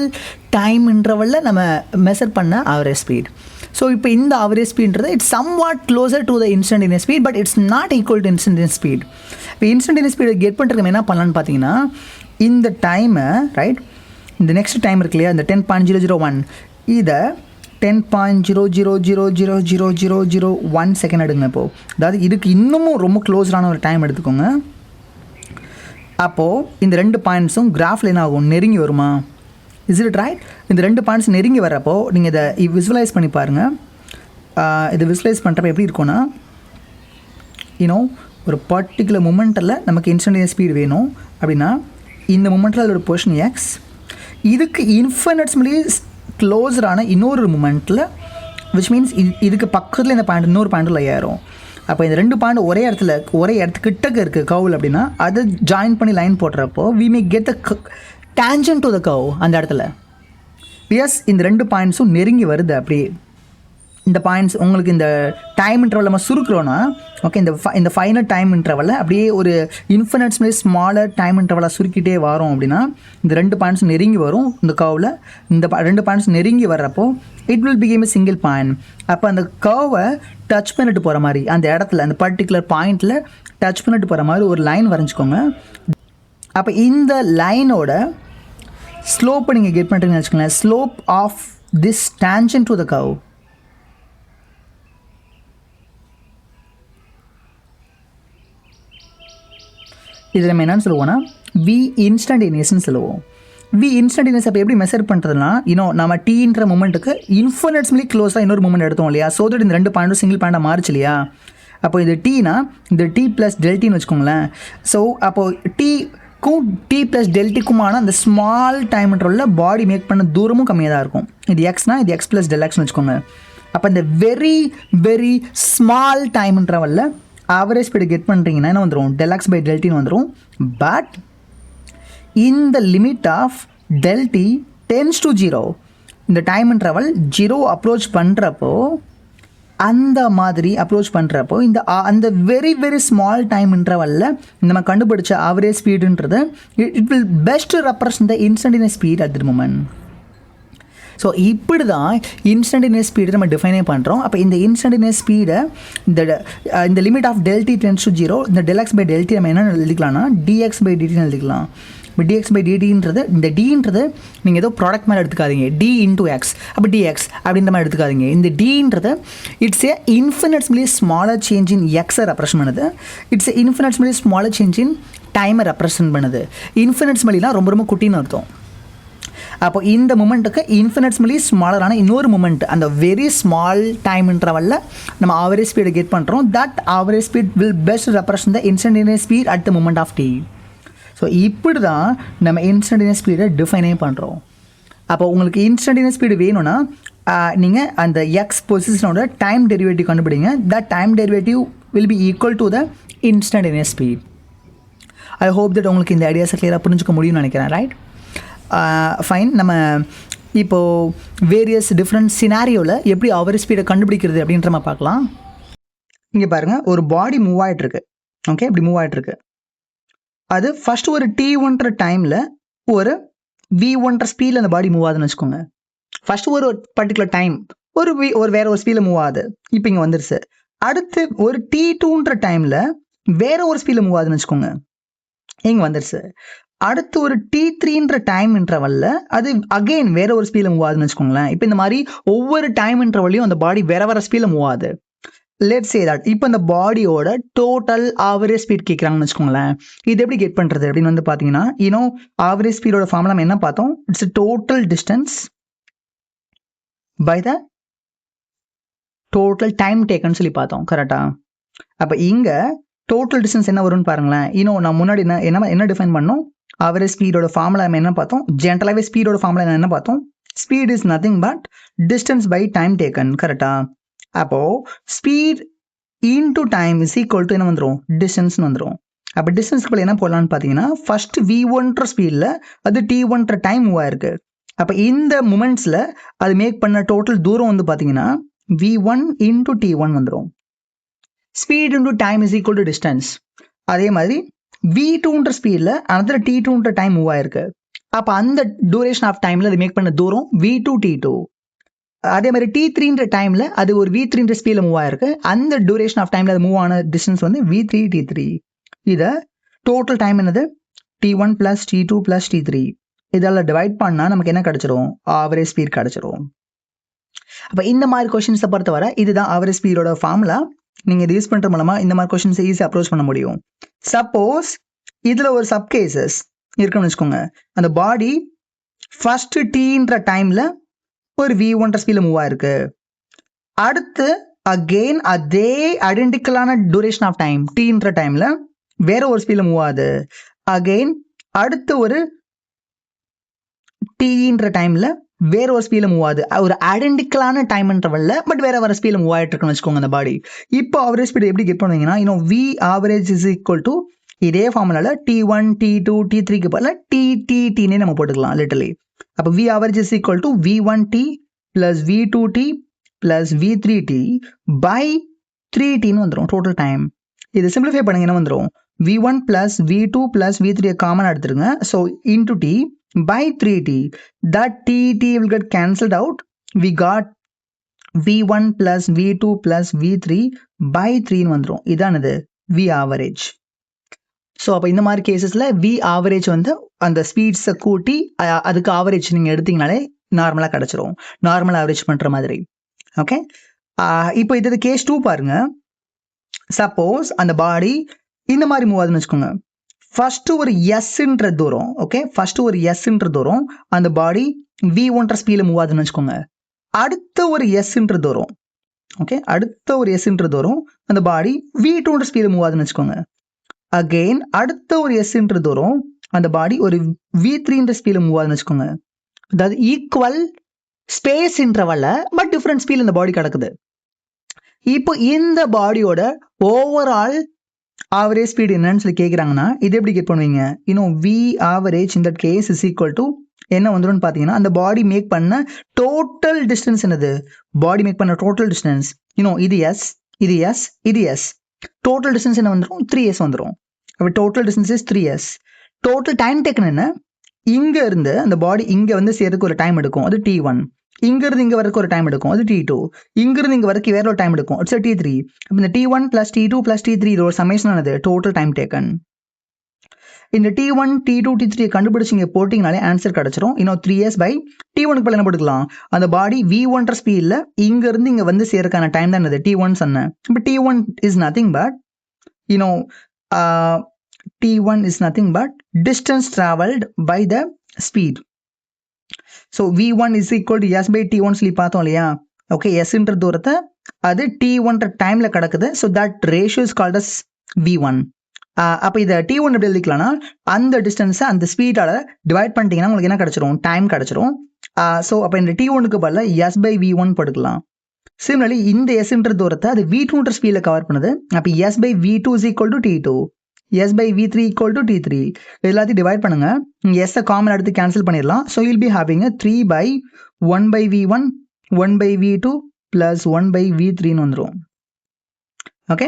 time இன்டர்வலில் நம்ம measure பண்ண ஆவரேஜ் ஸ்பீட். ஸோ இப்போ இந்த ஆவரேஜ் ஸ்பீட்ன்றது it's somewhat closer to the instantaneous speed, but it's not equal to instantaneous speed. இப்போ instantaneous ஸ்பீடை கெட் பண்ணுறதுக்கு என்ன பண்ணலான்னு பார்த்தீங்கன்னா, இந்த டைமை ரைட், இந்த நெக்ஸ்ட் டைம் இருக்கு இல்லையா, இந்த 10.001, இதை 10.000000001 செகண்ட் எடுங்க. இப்போது அதாவது இதுக்கு இன்னமும் ரொம்ப க்ளோஸரான ஒரு டைம் எடுத்துக்கோங்க. அப்போது இந்த 2 பாயிண்ட்ஸும் கிராஃபில் என்ன ஆகும்? நெருங்கி வருமா? Is it right? இந்த 2 பாயிண்ட்ஸ் நெருங்கி வரப்போ நீங்கள் இதை விசுவலைஸ் பண்ணி பாருங்கள். இதை விசுவலைஸ் பண்ணுறப்ப எப்படி இருக்கும்னா, ஒரு பர்டிகுலர் மூமெண்ட்டில் நமக்கு இன்ஸ்டன்டேனியஸ் ஸ்பீடு வேணும் அப்படின்னா இந்த மூமெண்ட்டில் அதோட பொசிஷன் எக்ஸ். இதுக்கு இன்ஃபினிட்ஸ்மிலி க்ளோஸரான இன்னொரு மூமெண்ட்டில் விச் மீன்ஸ் இதுக்கு பக்கத்தில் இந்த பாயிண்ட் இன்னொரு பாயிண்டில் ஏறும். அப்போ இந்த ரெண்டு பாயிண்ட் ஒரே இடத்துக்கிட்டக்க இருக்குது கர்வில் அப்படின்னா அதை ஜாயின் பண்ணி லைன் போடுறப்போ we may get the tangent to the curve அந்த இடத்துல. எஸ், இந்த ரெண்டு பாயிண்ட்ஸும் நெருங்கி வருது. அப்படியே இந்த பாயிண்ட்ஸ் உங்களுக்கு இந்த டைம் இன்டர்வல் நம்ம சுருக்கிறோன்னா ஓகே, இந்த ஃபைனல் டைம் இன்டர்வலில் அப்படியே ஒரு இன்ஃபினிட்ஸ்மே ஸ்மாலர் டைம் இன்டர்வலாக சுருக்கிட்டே வரும் அப்படின்னா இந்த ரெண்டு பாயிண்ட்ஸ் நெருங்கி வரும் இந்த கர்வில். இந்த ரெண்டு பாயிண்ட்ஸ் நெருங்கி வர்றப்போ it will became a single point. அப்போ அந்த கர்வை டச் பண்ணிட்டு போகிற மாதிரி அந்த இடத்துல அந்த பர்டிகுலர் பாயிண்டில் டச் பண்ணிட்டு போகிற மாதிரி ஒரு லைன் வரைஞ்சிக்கோங்க. அப்போ இந்த லைனோட ஸ்லோப்பை நீங்கள் கெட் பண்ணுறீங்கன்னு வச்சுக்கோங்களேன். Slope of this tangent to the curve. இதில் நம்ம என்னென்னு சொல்லுவோம்னா வி இன்ஸ்டன்டேனியஸ்ன்னு சொல்லுவோம். வி இன்ஸ்டன்டேனியஸ் அப்போ எப்படி மெஷர் பண்ணுறதுனா நம்ம டீன்ற மூமெண்ட்டுக்கு இன்ஃபினிட்ஸ்லி க்ளோஸாக இன்னொரு மூமெண்ட் எடுத்தோம் இல்லையா. ஸோ தட் இந்த ரெண்டு பாயிண்ட்டும் சிங்கிள் பாயிண்டாக மாறிச்சு இல்லையா. அப்போ இது டீனா இந்த டி ப்ளஸ் டெல்டின்னு வச்சுக்கோங்களேன். ஸோ அப்போது டி ப்ளஸ் டெல்டிக்குமான அந்த ஸ்மால் டைம் இன்டர்வலில் பாடி மேக் பண்ண தூரமும் கம்மியாக தான் இருக்கும். இது எக்ஸ்னா இது எக்ஸ் ப்ளஸ் டெல் எக்ஸ்னு வச்சுக்கோங்க. அப்போ இந்த வெரி வெரி ஸ்மால் டைம் இன்டர்வலில் ஆவரேஜ் ஸ்பீடு கெட் பண்ணுறீங்கன்னா என்ன வந்துடும், del x by del t வந்துடும். பட் இந்த limit of del t tends to 0 இந்த டைம் இன்டர்வல் 0 அப்ரோச் பண்ணுறப்போ அந்த மாதிரி அப்ரோச் பண்ணுறப்போ அந்த வெரி வெரி ஸ்மால் டைம் இன்டர்வலில் நம்ம கண்டுபிடிச்ச ஆவரேஜ் ஸ்பீடுன்றது it will best represent the instantaneous speed at the moment. So இப்படி தான் இன்ஸ்டன்டேனியஸ் ஸ்பீடு நம்ம டிஃபைனே பண்ணுறோம். அப்போ இந்த இன்ஸ்டன்டேனியஸ் ஸ்பீடை இந்த limit of del t tends to 0 இந்த del x by del t நம்ம என்ன எழுதிக்கலாம்னா dx by dt எழுதிக்கலாம். இப்போ dx by dtன்றது இந்த dன்றது நீங்கள் ஏதோ ப்ராடக்ட் மாதிரி எடுத்துக்காதீங்க. d into x அப்போ dx அப்படின்ற மாதிரி எடுத்துக்காதீங்க. இந்த dன்றது it's a infinitesimally smaller change in எக்ஸை ரெப்ரசன்ட் பண்ணுது. It's a infinitesimally smaller change in டைமை ரெப்ரசன்ட் பண்ணுது. இன்ஃபினிட்ஸ்மலிலாம் ரொம்ப ரொம்ப குட்டின்னு அர்த்தம். அப்போ இந்த மூமெண்ட்டுக்கு இன்ஃபினிட்ஸ்லி ஸ்மாலரான இன்னொரு மூமெண்ட் அந்த வெரி ஸ்மால் டைம் இன்டர்வலில் நம்ம ஆவரேஜ் ஸ்பீடை கெட் பண்ணுறோம். That average speed will best represent the instantaneous speed at the moment of T. So இப்படி தான் நம்ம இன்ஸ்டன்டேனியஸ் ஸ்பீடை டிஃபைனே பண்ணுறோம். அப்போ உங்களுக்கு இன்ஸ்டன்டேனியஸ் ஸ்பீடு வேணும்னா நீங்கள் அந்த எக்ஸ் பொசிஷனோட டைம் டெரிவேட்டிவ் கண்டுபிடிங்க. That time derivative will be equal to the instantaneous speed. I hope that உங்களுக்கு இந்த ஐடியாஸை கிளியராக புரிஞ்சுக்க முடியும்னு நினைக்கிறேன். Right, fine. நம்ம இப்போது வேரியஸ் டிஃப்ரெண்ட் சினாரியோவில் எப்படி ஆவரேஜ் ஸ்பீடை கண்டுபிடிக்கிறது அப்படின்ற நம்ம பார்க்கலாம். இங்கே பாருங்கள், ஒரு பாடி மூவ் ஆகிட்டுருக்கு. ஓகே, இப்படி மூவ் ஆகிட்டுருக்கு. அது ஃபஸ்ட்டு ஒரு t1 டைமில் ஒரு v1 ஸ்பீடில் அந்த பாடி மூவ் ஆகுதுன்னு வச்சுக்கோங்க. ஃபஸ்ட்டு ஒரு பர்டிகுலர் டைம் ஒரு வேற ஒரு ஸ்பீடில் மூவ் ஆகுது. இப்போ இங்கே வந்துருச்சு. அடுத்து ஒரு t2 டைமில் வேற ஒரு ஸ்பீடில் மூவ் ஆகுதுன்னு வச்சுக்கோங்க. இங்கே வந்துருச்சு. அடுத்து ஒரு t3 டைம் இன்டர்வல்ல அது அகெயின் வேற ஒரு ஸ்பீடில் மூவ் ஆகுதுன்னு வச்சுக்கோங்களேன். இப்போ இந்த மாதிரி ஒவ்வொரு டைம் இன்டர்வல்லையும் அந்த பாடி வேற ஸ்பீடில் மூவ் ஆகுது. லெட்ஸ் சே தட் இப்போ இந்த பாடியோட டோட்டல் ஆவரேஜ் ஸ்பீட் கேட்குறாங்கன்னு வச்சுக்கோங்களேன். இது எப்படி கெட் பண்ணுறது அப்படின்னு வந்து பார்த்தீங்கன்னா ஆவரேஜ் ஸ்பீடோட ஃபார்முலா நம்ம என்ன பார்த்தோம், it's total distance by the total time டேக்கன்னு சொல்லி பார்த்தோம். கரெக்டாக? அப்போ இங்கே டோட்டல் டிஸ்டன்ஸ் என்ன வரும்னு பாருங்களேன். நான் முன்னாடி என்ன டிஃபைன் பண்ணோம், ஆவரேஜ் ஸ்பீடோட ஃபார்முலா நம்ம என்ன பார்த்தோம், ஜென்ரலாகவே ஸ்பீடோட ஃபார்முலா என்ன பார்த்தோம், speed is nothing but distance by time taken. கரெக்டாக? அப்போது speed into time is equal to என்ன வந்துடும், டிஸ்டன்ஸ்னு வந்துடும். அப்போ டிஸ்டன்ஸ்க்கு என்ன போடலான்னு பார்த்தீங்கன்னா ஃபர்ஸ்ட் v1 ஸ்பீடில் அது t1 டைம் மூவ் ஆயிருக்கு. அப்போ இந்த மூமெண்ட்ஸில் அது மேக் பண்ண டோட்டல் தூரம் வந்து பார்த்தீங்கன்னா v1 இன்டு t1 வந்துடும். Speed into time is equal to distance. அதே மாதிரி v2 ஸ்பீடில் another t2 டைம் மூவ் ஆயிருக்கு. அப்போ அந்த டூரேஷன் ஆஃப் டைமில் அது மேக் பண்ண தூரம் v2 t2. அதே மாதிரி t3 டைமில் அது ஒரு v3 ஸ்பீடில் மூவ் ஆயிருக்கு. அந்த டூரேஷன் ஆஃப் டைமில் அது மூவ் ஆன டிஸ்டன்ஸ் வந்து v3 t3. இதை டோட்டல் டைம் என்னது t1 + t2 + t3 இதெல்லாம் டிவைட் பண்ணால் நமக்கு என்ன கிடச்சிரும், ஆவரேஜ் ஸ்பீட் கிடச்சிரும். அப்போ இந்த மாதிரி கொஷின்ஸை பொறுத்தவரை இதுதான் ஆவரேஜ் ஸ்பீடோட ஃபார்முலா. நீங்கள் இது யூஸ் பண்ணுற மூலமாக இந்த மாதிரி கொஷின்ஸை ஈஸியாக அப்ரோச் பண்ண முடியும். சப்போஸ் இதில் ஒரு சப் கேசஸ் இருக்குன்னு வச்சுக்கோங்க. அந்த பாடி ஃபஸ்ட்டு t டைமில் ஒரு v1 ஸ்பீடில் மூவ் ஆயிருக்கு. அடுத்து அகெயின் அதே ஐடென்டிக்கலான டூரேஷன் ஆஃப் டைம் t டைமில் வேற ஒரு ஸ்பீடில் மூவ் ஆகுது. அகெயின் அடுத்து ஒரு t டைமில் வேற ஒரு ஸ்பீடில் மூவ் ஆகுது, ஒரு ஐடென்டிக்கலான டைம் இன்டர்வல்ல பட் வேற ஸ்பீடில் மூவ் ஆகிட்டு இருக்குன்னு வச்சுக்கோங்க அந்த பாடி. இப்போ ஆவரேஜ் ஸ்பீடு எப்படி கெட் பண்ணுவீங்கன்னா, V average is equal to இதே ஃபார்முலால T1 T2 T3க்கு பதிலாக TTTனே நம்ம போட்டுக்கலாம் லிட்டரலி. அப்போ V average is equal to V1T + V2T + V3T by 3Tன்னு வந்துடும் டோட்டல் டைம். இது சிம்பிளிஃபை பண்ணுங்க என்ன வந்துடும், V1 + V2 + V3 காமனாக எடுத்துருங்க. So into T by 3T. That TT will get cancelled out. We got V1 + V2 + V3 by 3ன்னு வந்துடும். இதான் இது V ஆவரேஜ். ஸோ அப்போ இந்த மாதிரி கேசஸில் V ஆவரேஜ் வந்து அந்த ஸ்பீட்ஸை கூட்டி அதுக்கு ஆவரேஜ் நீங்கள் எடுத்தீங்கனாலே நார்மலாக கிடச்சிரும், நார்மல் ஆவரேஜ் பண்ணுற மாதிரி. ஓகே, இப்போ இது கேஸ் 2 பாருங்க. சப்போஸ் அந்த பாடி இந்த மாதிரி மூவ் ஆகுதுன்னு வச்சுக்கோங்க. ஃபர்ஸ்ட்டு ஒரு எஸ்ன்ற தூரம், ஓகே, ஃபர்ஸ்ட்டு ஒரு எஸ்ன்ற தூரம் அந்த பாடி V1 ஸ்பீடில் மூவ் ஆகுதுன்னு வச்சுக்கோங்க. அடுத்த ஒரு எஸ்ன்ற தூரம், ஓகே, அடுத்த ஒரு எஸ்ன்ற தூரம் அந்த பாடி V2 ஸ்பீடில் மூவ் ஆகுதுன்னு வச்சுக்கோங்க. அகெயின் அடுத்த ஒரு எஸ்ன்ற தூரம் அந்த பாடி ஒரு V3 ஸ்பீடில் மூவ் ஆகுதுன்னு வச்சுக்கோங்க. அதாவது ஈக்குவல் ஸ்பேஸ் இன்டர்வல்ல பட் டிஃப்ரெண்ட் ஸ்பீடில் இந்த பாடி கிடக்குது. இப்போ இந்த பாடியோட ஓவரால் ஆவரேஜ் ஸ்பீடு என்னன்னு சொல்லி கேட்குறாங்கன்னா இது எப்படி கெட் பண்ணுவீங்க, வி ஆவரேஜ் இந்த கேஸ் இஸ் ஈக்குவல் டு என்ன வந்துடும் பார்த்தீங்கன்னா, அந்த பாடி மேக் பண்ண டோட்டல் டிஸ்டன்ஸ் என்னது, பாடி மேக் பண்ண டோட்டல் டிஸ்டன்ஸ் இது எஸ், இது எஸ், இது எஸ், டோட்டல் டிஸ்டன்ஸ் என்ன வந்துடும் 3s வந்துடும். அப்போ total distance is 3s. Total time taken என்ன, இங்கே இருந்து அந்த பாடி இங்கே வந்து சேர்றதுக்கு ஒரு டைம் எடுக்கும், அது T1. இங்கிருந்து இங்கே வரைக்கும் ஒரு டைம் எடுக்கும், அது T2. இங்கிருந்து இங்கே வரைக்கும் வேற ஒரு டைம் எடுக்கும், இட்ஸ் T3. அப்போ இந்த T1 + T2 + T3 இது ஒரு சமேஷன் ஆனது டோட்டல் டைம் டேக்கன். இந்த T1 T2 T3 கண்டுபிடிச்சி இங்கே போட்டிங்கனாலே ஆன்சர் கிடச்சிரும். 3s by T1க்கு பதில் என்ன போட்டுக்கலாம், அந்த பாடி V1 ஸ்பீடில் இங்கேருந்து இங்கே வந்து சேர்றதுக்கான டைம் தான் என்னது T1 சொன்னேன். இப்போ T1 is nothing but T1 is nothing but distance traveled by the speed. So V1 is equal to S by T1 சொல்லி பார்த்தோம் இல்லையா. ஓகே, எஸ்ன்ற தூரத்தை அது T1 டைம்ல கிடக்குது. So that ratio is called as V1. அப்போ இதை T1 எப்படி எழுதிக்கலாம்னா, அந்த டிஸ்டன்ஸை அந்த ஸ்பீடால் டிவைட் பண்ணிட்டீங்கன்னா உங்களுக்கு என்ன கிடச்சிரும், டைம் கிடச்சிரும். ஸோ அப்போ இந்த T1க்கு பதிலாக S by V1 போட்டுக்கலாம். சிமிலர்லி இந்த எஸ்ன்ற தூரத்தை அது V2 ஸ்பீடில் கவர் பண்ணுது. அப்போ S by V2 is equal to T2, S by V3 equal to T3. எல்லாத்தையும் டிவைட் பண்ணுங்க, எஸ்ஸை காமன் எடுத்து கேன்சல் பண்ணிடலாம். So you'll be having 3 by 1 by V1 1 by V2 + 1 by V3ன்னு வந்துடும். ஓகே,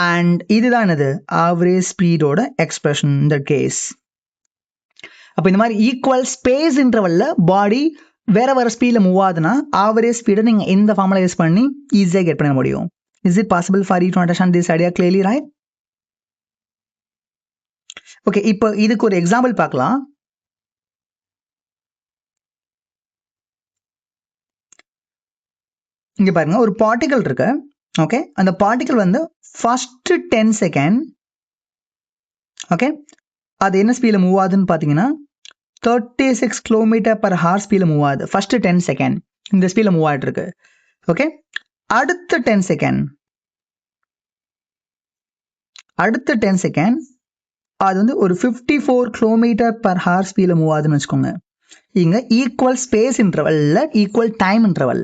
அண்ட் இதுதான் என்னது ஆவரேஜ் ஸ்பீடோட எக்ஸ்பிரஷன் இந்த கேஸ். அப்போ இந்த மாதிரி ஈக்குவல் ஸ்பேஸ் இன்டர்வல்ல பாடி வேற ஸ்பீடில் மூவ் ஆகுதுன்னா ஆவரேஜ் ஸ்பீடை நீங்கள் இந்த ஃபார்முலா யூஸ் பண்ணி ஈஸியாக கெட் பண்ண முடியும். Is it possible for you to understand this idea clearly, right? Okay, இப்போ இதுக்கு ஒரு எக்ஸாம்பிள் பார்க்கலாம். இங்க பாருங்க, ஒரு பார்ட்டிகல் இருக்கு. ஓகே, அந்த பார்ட்டிகல் வந்து ஃபர்ஸ்ட் 10 செகண்ட், ஓகே, அது என்ன ஸ்பீடில் மூவ் ஆகுதுன்னு பார்த்தீங்கன்னா 36 km/h ஸ்பீடில் மூவ் ஆகுது. ஃபர்ஸ்ட் 10 செகண்ட் இந்த ஸ்பீடில் மூவ் ஆகிட்டு இருக்கு. ஓகே, அடுத்த 10 செகண்ட் அது வந்து ஒரு 54 km/h ஸ்பீடில் மூவ் ஆகுதுன்னு வச்சுக்கோங்க. இங்கே ஈக்குவல் ஸ்பேஸ் இன்டர்வல்ல ஈக்குவல் டைம் இன்டர்வல்.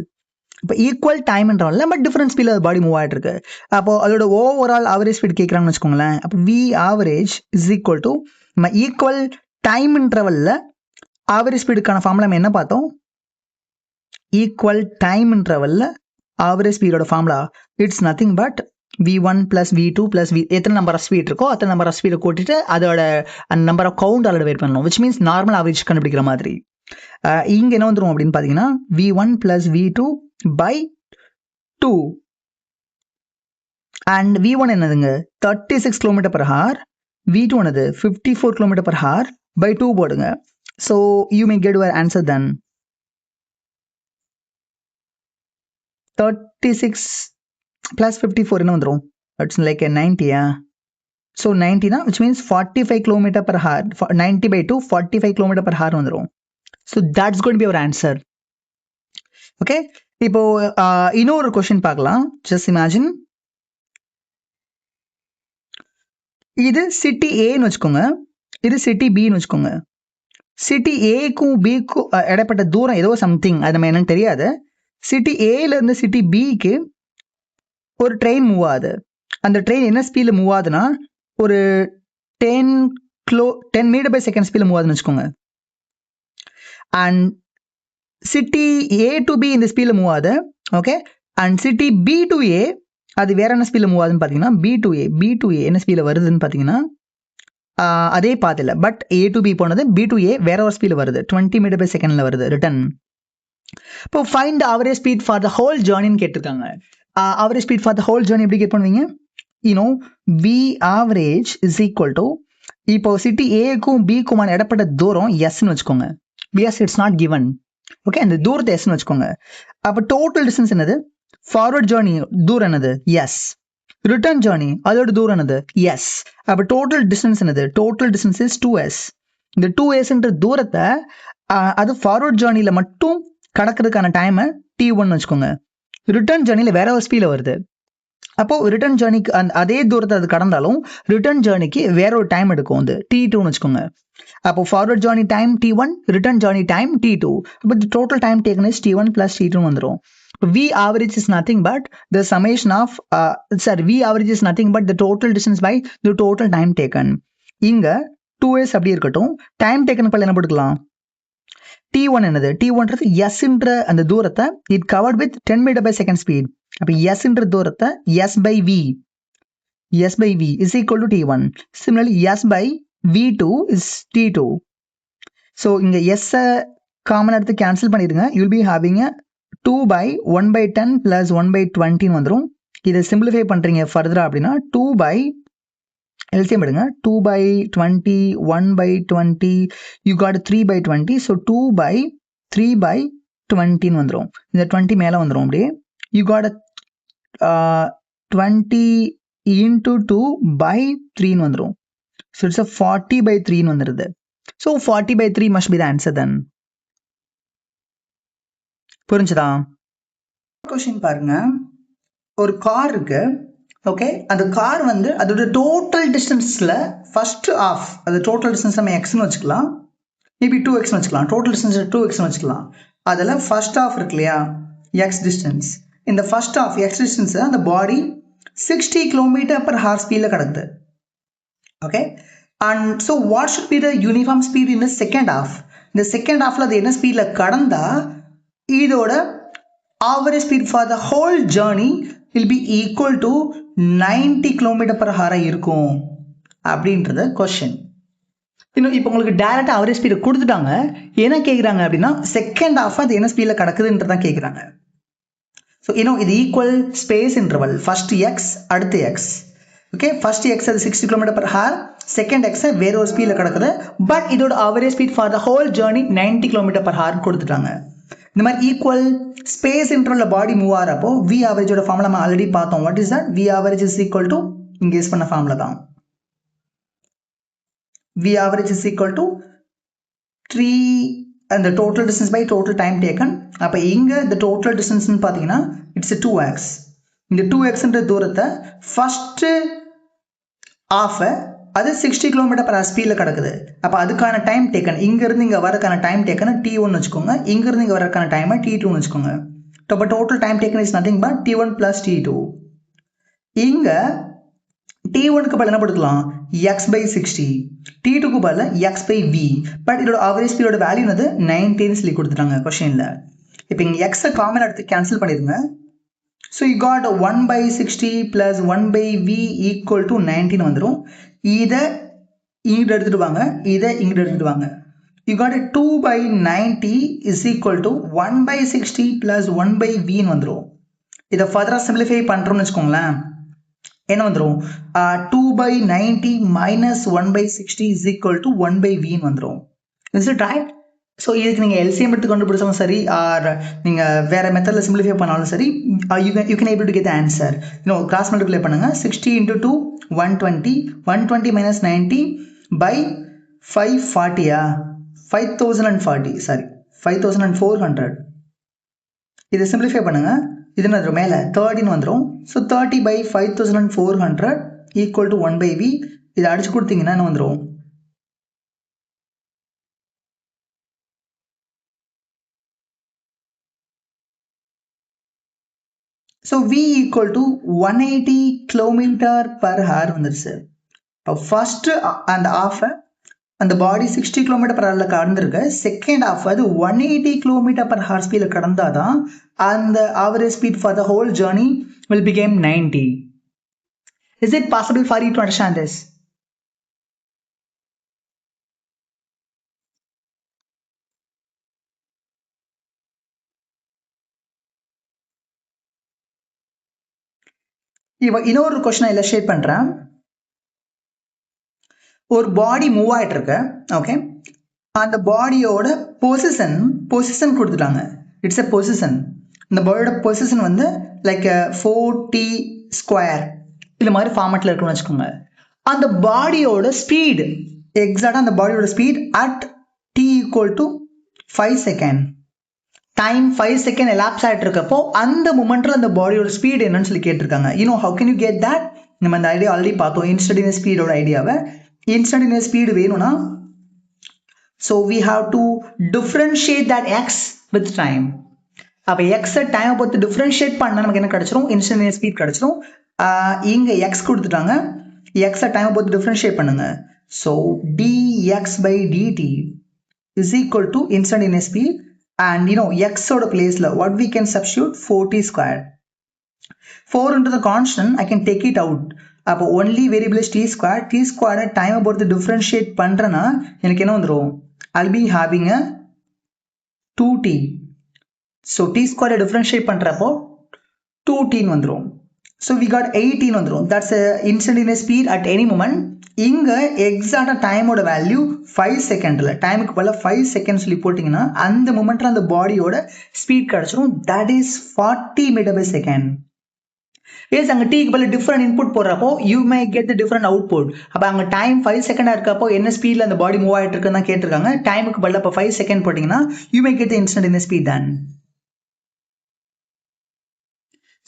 இப்போ ஈக்குவல் டைம் இன்டர்வல்ல பட் டிஃப்ரெண்ட் ஸ்பீடில் அது பாடி மூவ் ஆகிட்டு இருக்கு. அப்போ அதோட ஓவரால் ஆவரேஜ் ஸ்பீட் கேட்குறாங்கன்னு வச்சுக்கோங்களேன். அப்போ V average is equal to நம்ம ஈக்குவல் டைம் இன்டர்வல்ல ஆவரேஜ் ஸ்பீடுக்கான ஃபார்முலா நம்ம என்ன பார்த்தோம், ஈக்குவல் டைம் இன்டர்வல்ல ஆவரேஜ் ஸ்பீடோட formula it's nothing but V1 + V2 + V, எத்தனை நம்பர் ஆஃப் ஸ்பீட் இருக்கோ அத்தனை நம்பர் ஆஃப் ஸ்பீடை கூட்டிட்டு அதோட அந்த நம்பர் ஆஃப் கவுண்ட் அதோட வெயிட் பண்ணணும், விச் மீன்ஸ் நார்மல் ஆவரேஜ் கண்டுபிடிக்கிற மாதிரி. இங்கே என்ன வந்துடும் அப்படின்னு பார்த்தீங்கன்னா V1 + V2 by 2 and V1 என்னதுங்க 36 km/h, V2 என்னது 54 km/h by 2 போடுங்க. So you may get your answer then 36 + 54 என்ன வந்துடும், இட்ஸ் லைக் 90. ஸோ 90 தான், which means 45 km/h. 90 by 2 45 km/h வந்துடும். So that's going to be your answer. Okay, இப்போ இன்னொரு question பார்க்கலாம். ஜஸ்ட் இமேஜின், இது சிட்டி ஏன்னு வச்சுக்கோங்க, இது சிட்டி பின்னு வச்சுக்கோங்க. சிட்டி ஏக்கும் பிக்கும் இடைப்பட்ட தூரம் ஏதோ சம்திங் அது நம்ம என்னன்னு தெரியாது. சிட்டி ஏலேருந்து சிட்டி பிக்கு ஒரு ட்ரெயின் மூவ் ஆகுது. அந்த ட்ரெயின் என்ன ஸ்பீடில் மூவ் ஆகுதுன்னா ஒரு 10 மீட்டர் பை செகண்ட் ஸ்பீடில் மூவ் ஆகுதுன்னு வச்சுக்கோங்க. And city A to B இந்த ஸ்பீடில் மூவ் ஆகுது. Okay, and city B to A அது வேற என்ன ஸ்பீடில் மூவ் ஆகுதுன்னு பார்த்தீங்கன்னா பி டு ஏ என்ன ஸ்பீடில் வருதுன்னு பார்த்தீங்கன்னா அதே பாத்தில் பட் ஏ டு பி போனது பி டு ஏ வேற ஒரு ஸ்பீடில் வருது. 20 மீட்டர் பை செகண்டில் வருது ரிட்டன். இப்போ find average speed for the whole ஜேர்னின்னு கேட்டிருக்காங்க. Average speed for the whole journey எப்படி கேட் பண்ணுவீங்க? V average is equal to இப்போ சிட்டி ஏக்கும் பிக்குமான இடப்பட்ட தூரம் எஸ்ன்னு வச்சுக்கோங்க. பிஎஸ் இட்ஸ் நாட் கிவன். ஓகே, அந்த தூரத்தை எஸ்ன்னு வச்சுக்கோங்க. அப்போ டோட்டல் டிஸ்டன்ஸ் என்னது? ஃபார்வர்ட் ஜேர்னி தூரம் என்னது? எஸ். ரிட்டர்ன் ஜேர்னி அதோட தூரம் என்னது? எஸ். அப்போ டோட்டல் டிஸ்டன்ஸ் என்னது? Total distance is 2s. இந்த 2sன்ற தூரத்தை அது ஃபார்வர்ட் ஜேர்னியில் மட்டும் கடக்கிறதுக்கான டைமை T1 வச்சுக்கோங்க. ரிட்டர்ன் ஜேர்னியில் வேற ஒரு ஸ்பீடில் வருது. அப்போது ரிட்டர்ன் ஜேர்னிக்கு அதே தூரத்தை அது கடந்தாலும் ரிட்டர்ன் ஜேர்னிக்கு வேற ஒரு டைம் எடுக்கும். அது T2 வச்சுக்கோங்க. அப்போ forward journey time T1, return journey time T2. அப்போ total time taken is T1 plus T2 வந்துடும். V average is nothing but the summation of V average is nothing but the total distance by the total time taken. இங்க 2s அப்படி இருக்கட்டும். Time taken பல என்ன போட்டுக்கலாம்? T1 என்னது? T1ன்றது Sன்ற அந்த தூரத்தை it covered with 10 meter by second speed. அப்போ Sன்ற தூரத்தை S by V is equal to T1. Similarly, S by V2 is T2. So இங்க S காமன் எடுத்து கேன்சல் பண்ணிடுங்க. you'll be having a 2 by 1 by 10 plus 1 by 20 வந்துடும். இதை simplify பண்ணுறீங்க ஃபர்தரா அப்படின்னா 2 by LCM எடுங்க. 2 by 20, 1 by 20, you got 3 by 20. So 2 by 3 by 20 வந்துடும். இந்த 20 மேலே வந்துடும். அப்படியே you got a 20 into 2 by 3 வந்துடும். So it's a 40 by 3 வந்துடுது. So 40 by 3 must be the answer then. புரிஞ்சுதா? கொஸ்டின் பாருங்க. ஒரு கார் இருக்கு. ஓகே, அந்த கார் வந்து அதோட டோட்டல் டிஸ்டன்ஸில் ஃபர்ஸ்ட் ஆஃப் அது டோட்டல் டிஸ்டன்ஸ் நம்ம எக்ஸ்னு வச்சுக்கலாம், மேபி 2x வச்சுக்கலாம். டோட்டல் டிஸ்டன்ஸ் 2x வச்சுக்கலாம். அதில் ஃபர்ஸ்ட் ஆஃப் இருக்கு இல்லையா, எக்ஸ் டிஸ்டன்ஸ். இந்த ஃபர்ஸ்ட் ஆஃப் எக்ஸ் டிஸ்டன்ஸை அந்த பாடி 60 km/h ஸ்பீடில் கிடக்குது. Okay, and so what should be the uniform speed in the second half? இந்த செகண்ட் ஆஃபில் அது என்ன ஸ்பீடில் கடந்தா இதோட average speed for the whole journey will be equal to 90 km/h இருக்கும் அப்படின்றது கொஸ்டின். இன்னும் இப்போ உங்களுக்கு டைரக்டாக அவரேஜ் ஸ்பீடை கொடுத்துட்டாங்க. என்ன கேட்குறாங்க அப்படின்னா செகண்ட் ஆஃப் அது என்ன ஸ்பீடில் கிடக்குதுன்றதான் கேட்குறாங்க. ஸோ இது equal space interval. First X அடுத்து எக்ஸ். ஓகே, ஃபர்ஸ்ட் எக்ஸ் அது 60 km/h, செகண்ட் எக்ஸ் வேற ஒரு ஸ்பீடில் கிடக்குது. பட் இதோட average speed for the whole journey 90 km/h கொடுத்துட்டாங்க. இந்த மாதிரி ஈக்குவல் ஸ்பேஸ் இன்டர்வலில் பாடி மூவ் ஆகிறப்போ வி ஆவரேஜோட ஃபார்முலா நம்ம ஆல்ரெடி பார்த்தோம். What is that? V average is equal to இங்கே யூஸ் பண்ண ஃபார்முலா தான். V average is equal to 3 அந்த total distance by total time taken. அப்போ இங்கே இந்த டோட்டல் டிஸ்டன்ஸ்னு பார்த்தீங்கன்னா இட்ஸ் 2x. இந்த 2xன்ற தூரத்தை ஃபஸ்ட்டு ஆஃபை அது 60 km/h ஸ்பீடில் கிடக்குது. அப்போ அதுக்கான டைம் டேக்கன் இங்கேருந்து இங்கே வரக்கான டைம் டேக்கன் T1 வச்சுக்கோங்க. இங்கேருந்து இங்கே வரக்கான டைமை T2 வச்சுக்கோங்க. அப்போ total time taken is nothing but T1 plus T2. இங்கே T1க்கு பதில் என்ன போட்டுக்கலாம்? x by 60. T2க்கு பதில் x by v. பட் இதோட ஆவரேஜ் ஸ்பீடோட வேல்யூ என்னது? 19 சொல்லி கொடுத்துட்டாங்க கொஸ்டினில். இப்போ இங்கே எக்ஸை காமன் எடுத்து கேன்சல் பண்ணிடுங்க. So you got 1 by 60 plus 1 by v equal to 19 வந்துடும். இதை இங்கிட்ட எடுத்துட்டு வாங்க, இதை இங்கிட்ட எடுத்துட்டு வாங்க. You got a 2 by 90 is equal to 1 by 60 plus 1 by v வந்துடும். இதை ஃபர்தராக சிம்பிளிஃபை பண்ணுறோம்னு வச்சுக்கோங்களேன். என்ன வந்துடும்? 2 by 90 minus 1 by 60 is equal to 1 by v வந்துடும். Is it right? ஸோ இதுக்கு நீங்கள் எல்சிஎம் எடுத்து கண்டுபிடிச்சாலும் சரி, ஆர் நீங்கள் வேறு மெத்தடில் சிம்பிளிஃபை பண்ணாலும் சரி, you can able to get the answer. Cross multiply பண்ணுங்கள். 60 into 2 120, 120 minus 90 by 540. 5040, சாரி 5400. இதை சிம்பிளிஃபை பண்ணுங்கள். இது என்ன மேலே 13 வந்துடும். So 30 by 5400 equal to 1 by v. இதை அடிச்சு கொடுத்தீங்கன்னா என்ன வந்துடும்? So v equal to 180 kilometre per hour வந்துருச்சு. இப்போ ஃபர்ஸ்ட் அந்த ஆஃப் அந்த பாடி 60 கிலோமீட்டர் பர் ஹவரில் கடந்திருக்கு. செகண்ட் ஆஃப் அது 180 கிலோமீட்டர் பர் ஹவர் ஸ்பீடில் கடந்தாதான் அந்த average speed for the whole journey will become 90. Is it possible for you to understand this? இன்னொரு question illustrate பண்றேன். ஒரு பாடி மூவ் ஆயிட்டு இருக்கு. ஓகே, அந்த பாடியோட பொசிஷன் கொடுத்துட்டாங்க. It's a position. இந்த பாடியோட பொசிஷன் வந்து லைக் 4t ஸ்கொயர் இது மாதிரி ஃபார்மேட்ல இருக்குன்னு வச்சுக்கோங்க. அந்த பாடியோட ஸ்பீடு எக்ஸாக்டா அந்த பாடியோட speed at t equal to 5 second time 5 second எலாப்ஸ் ஆகிட்டு இருக்கப்போ அந்த மூமெண்ட்ல அந்த பாடியோட ஸ்பீட் என்னன்னு சொல்லி கேட்டிருக்காங்க. How can you get that? நம்ம அந்த ஐடியா ஆல்ரெடி பார்த்தோம், இன்ஸ்டன்டேனியஸ் ஸ்பீடோட ஐடியாவை. இன்ஸ்டன்டேனியஸ் ஸ்பீடு வேணும்னா so we have to differentiate that X with time. அப்போ எக்ஸை டைமை பொறுத்து டிஃப்ரென்ஷியேட் பண்ணால் நமக்கு என்ன கிடைச்சிரும்? இன்ஸ்டன்டேனியஸ் ஸ்பீட் கிடைச்சிரும். இங்கே எக்ஸ் கொடுத்துட்டாங்க, எக்ஸை டைமை பொறுத்து டிஃப்ரென்ஷியேட் பண்ணுங்க. So dx by dt is equal to instantaneous speed. And x oda place la what we can substitute 4t squared. 4 into the constant I can take it out. அப்போ only variable is t squared. T squared time பொறுத்து differentiate பண்றேன்னா எனக்கு என்ன வந்துரும்? I'll be having a 2t. So t squared differentiate பண்றப்போ 2t வந்துரும். So we got 18 வந்துரும். That's a instantaneous speed at any moment. இங்க எக்ஸாக்டா டைமோட வேல்யூ 5 செகண்ட்ல, டைமுக்கு பதிலா 5 செகண்ட் சொல்லி போட்டீங்கன்னா அந்த மூமெண்ட்ல அந்த பாடியோட ஸ்பீட் கிடைச்சிரும். That is 40 metre by second. Yes, அங்க டீக்கு பதில் டிஃபரெண்ட் இன்புட் போடுறப்போ you may get different output. அப்போ அங்கே டைம் 5 செகண்டா இருக்கப்போ என்ன ஸ்பீட்ல அந்த பாடி மூவ் ஆகிட்டு இருக்குன்னு தான் கேட்டிருக்காங்க. டைமுக்கு பதில் இப்போ 5 செகண்ட் போட்டீங்கன்னா you may get instantaneous speed தான்.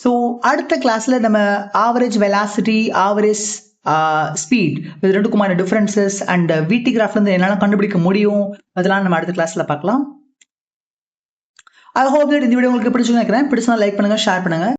ஸோ அடுத்த கிளாஸ்ல நம்ம ஆவரேஜ் வெலாசிட்டி, ஆவரேஜ் ஸ்பீட் இது ரெண்டுக்குமான டிஃபரன்சஸ் அண்ட் விடி கிராஃப்ல இருந்து என்னால கண்டுபிடிக்க முடியும் அதெல்லாம் நம்ம அடுத்த கிளாஸ்ல பார்க்கலாம். ஐ ஹோப் தட் இந்த வீடியோ உங்களுக்கு பிடிச்சுன்னு நினைக்கிறேன். பிடிச்சா லைக் பண்ணுங்க, ஷேர் பண்ணுங்க.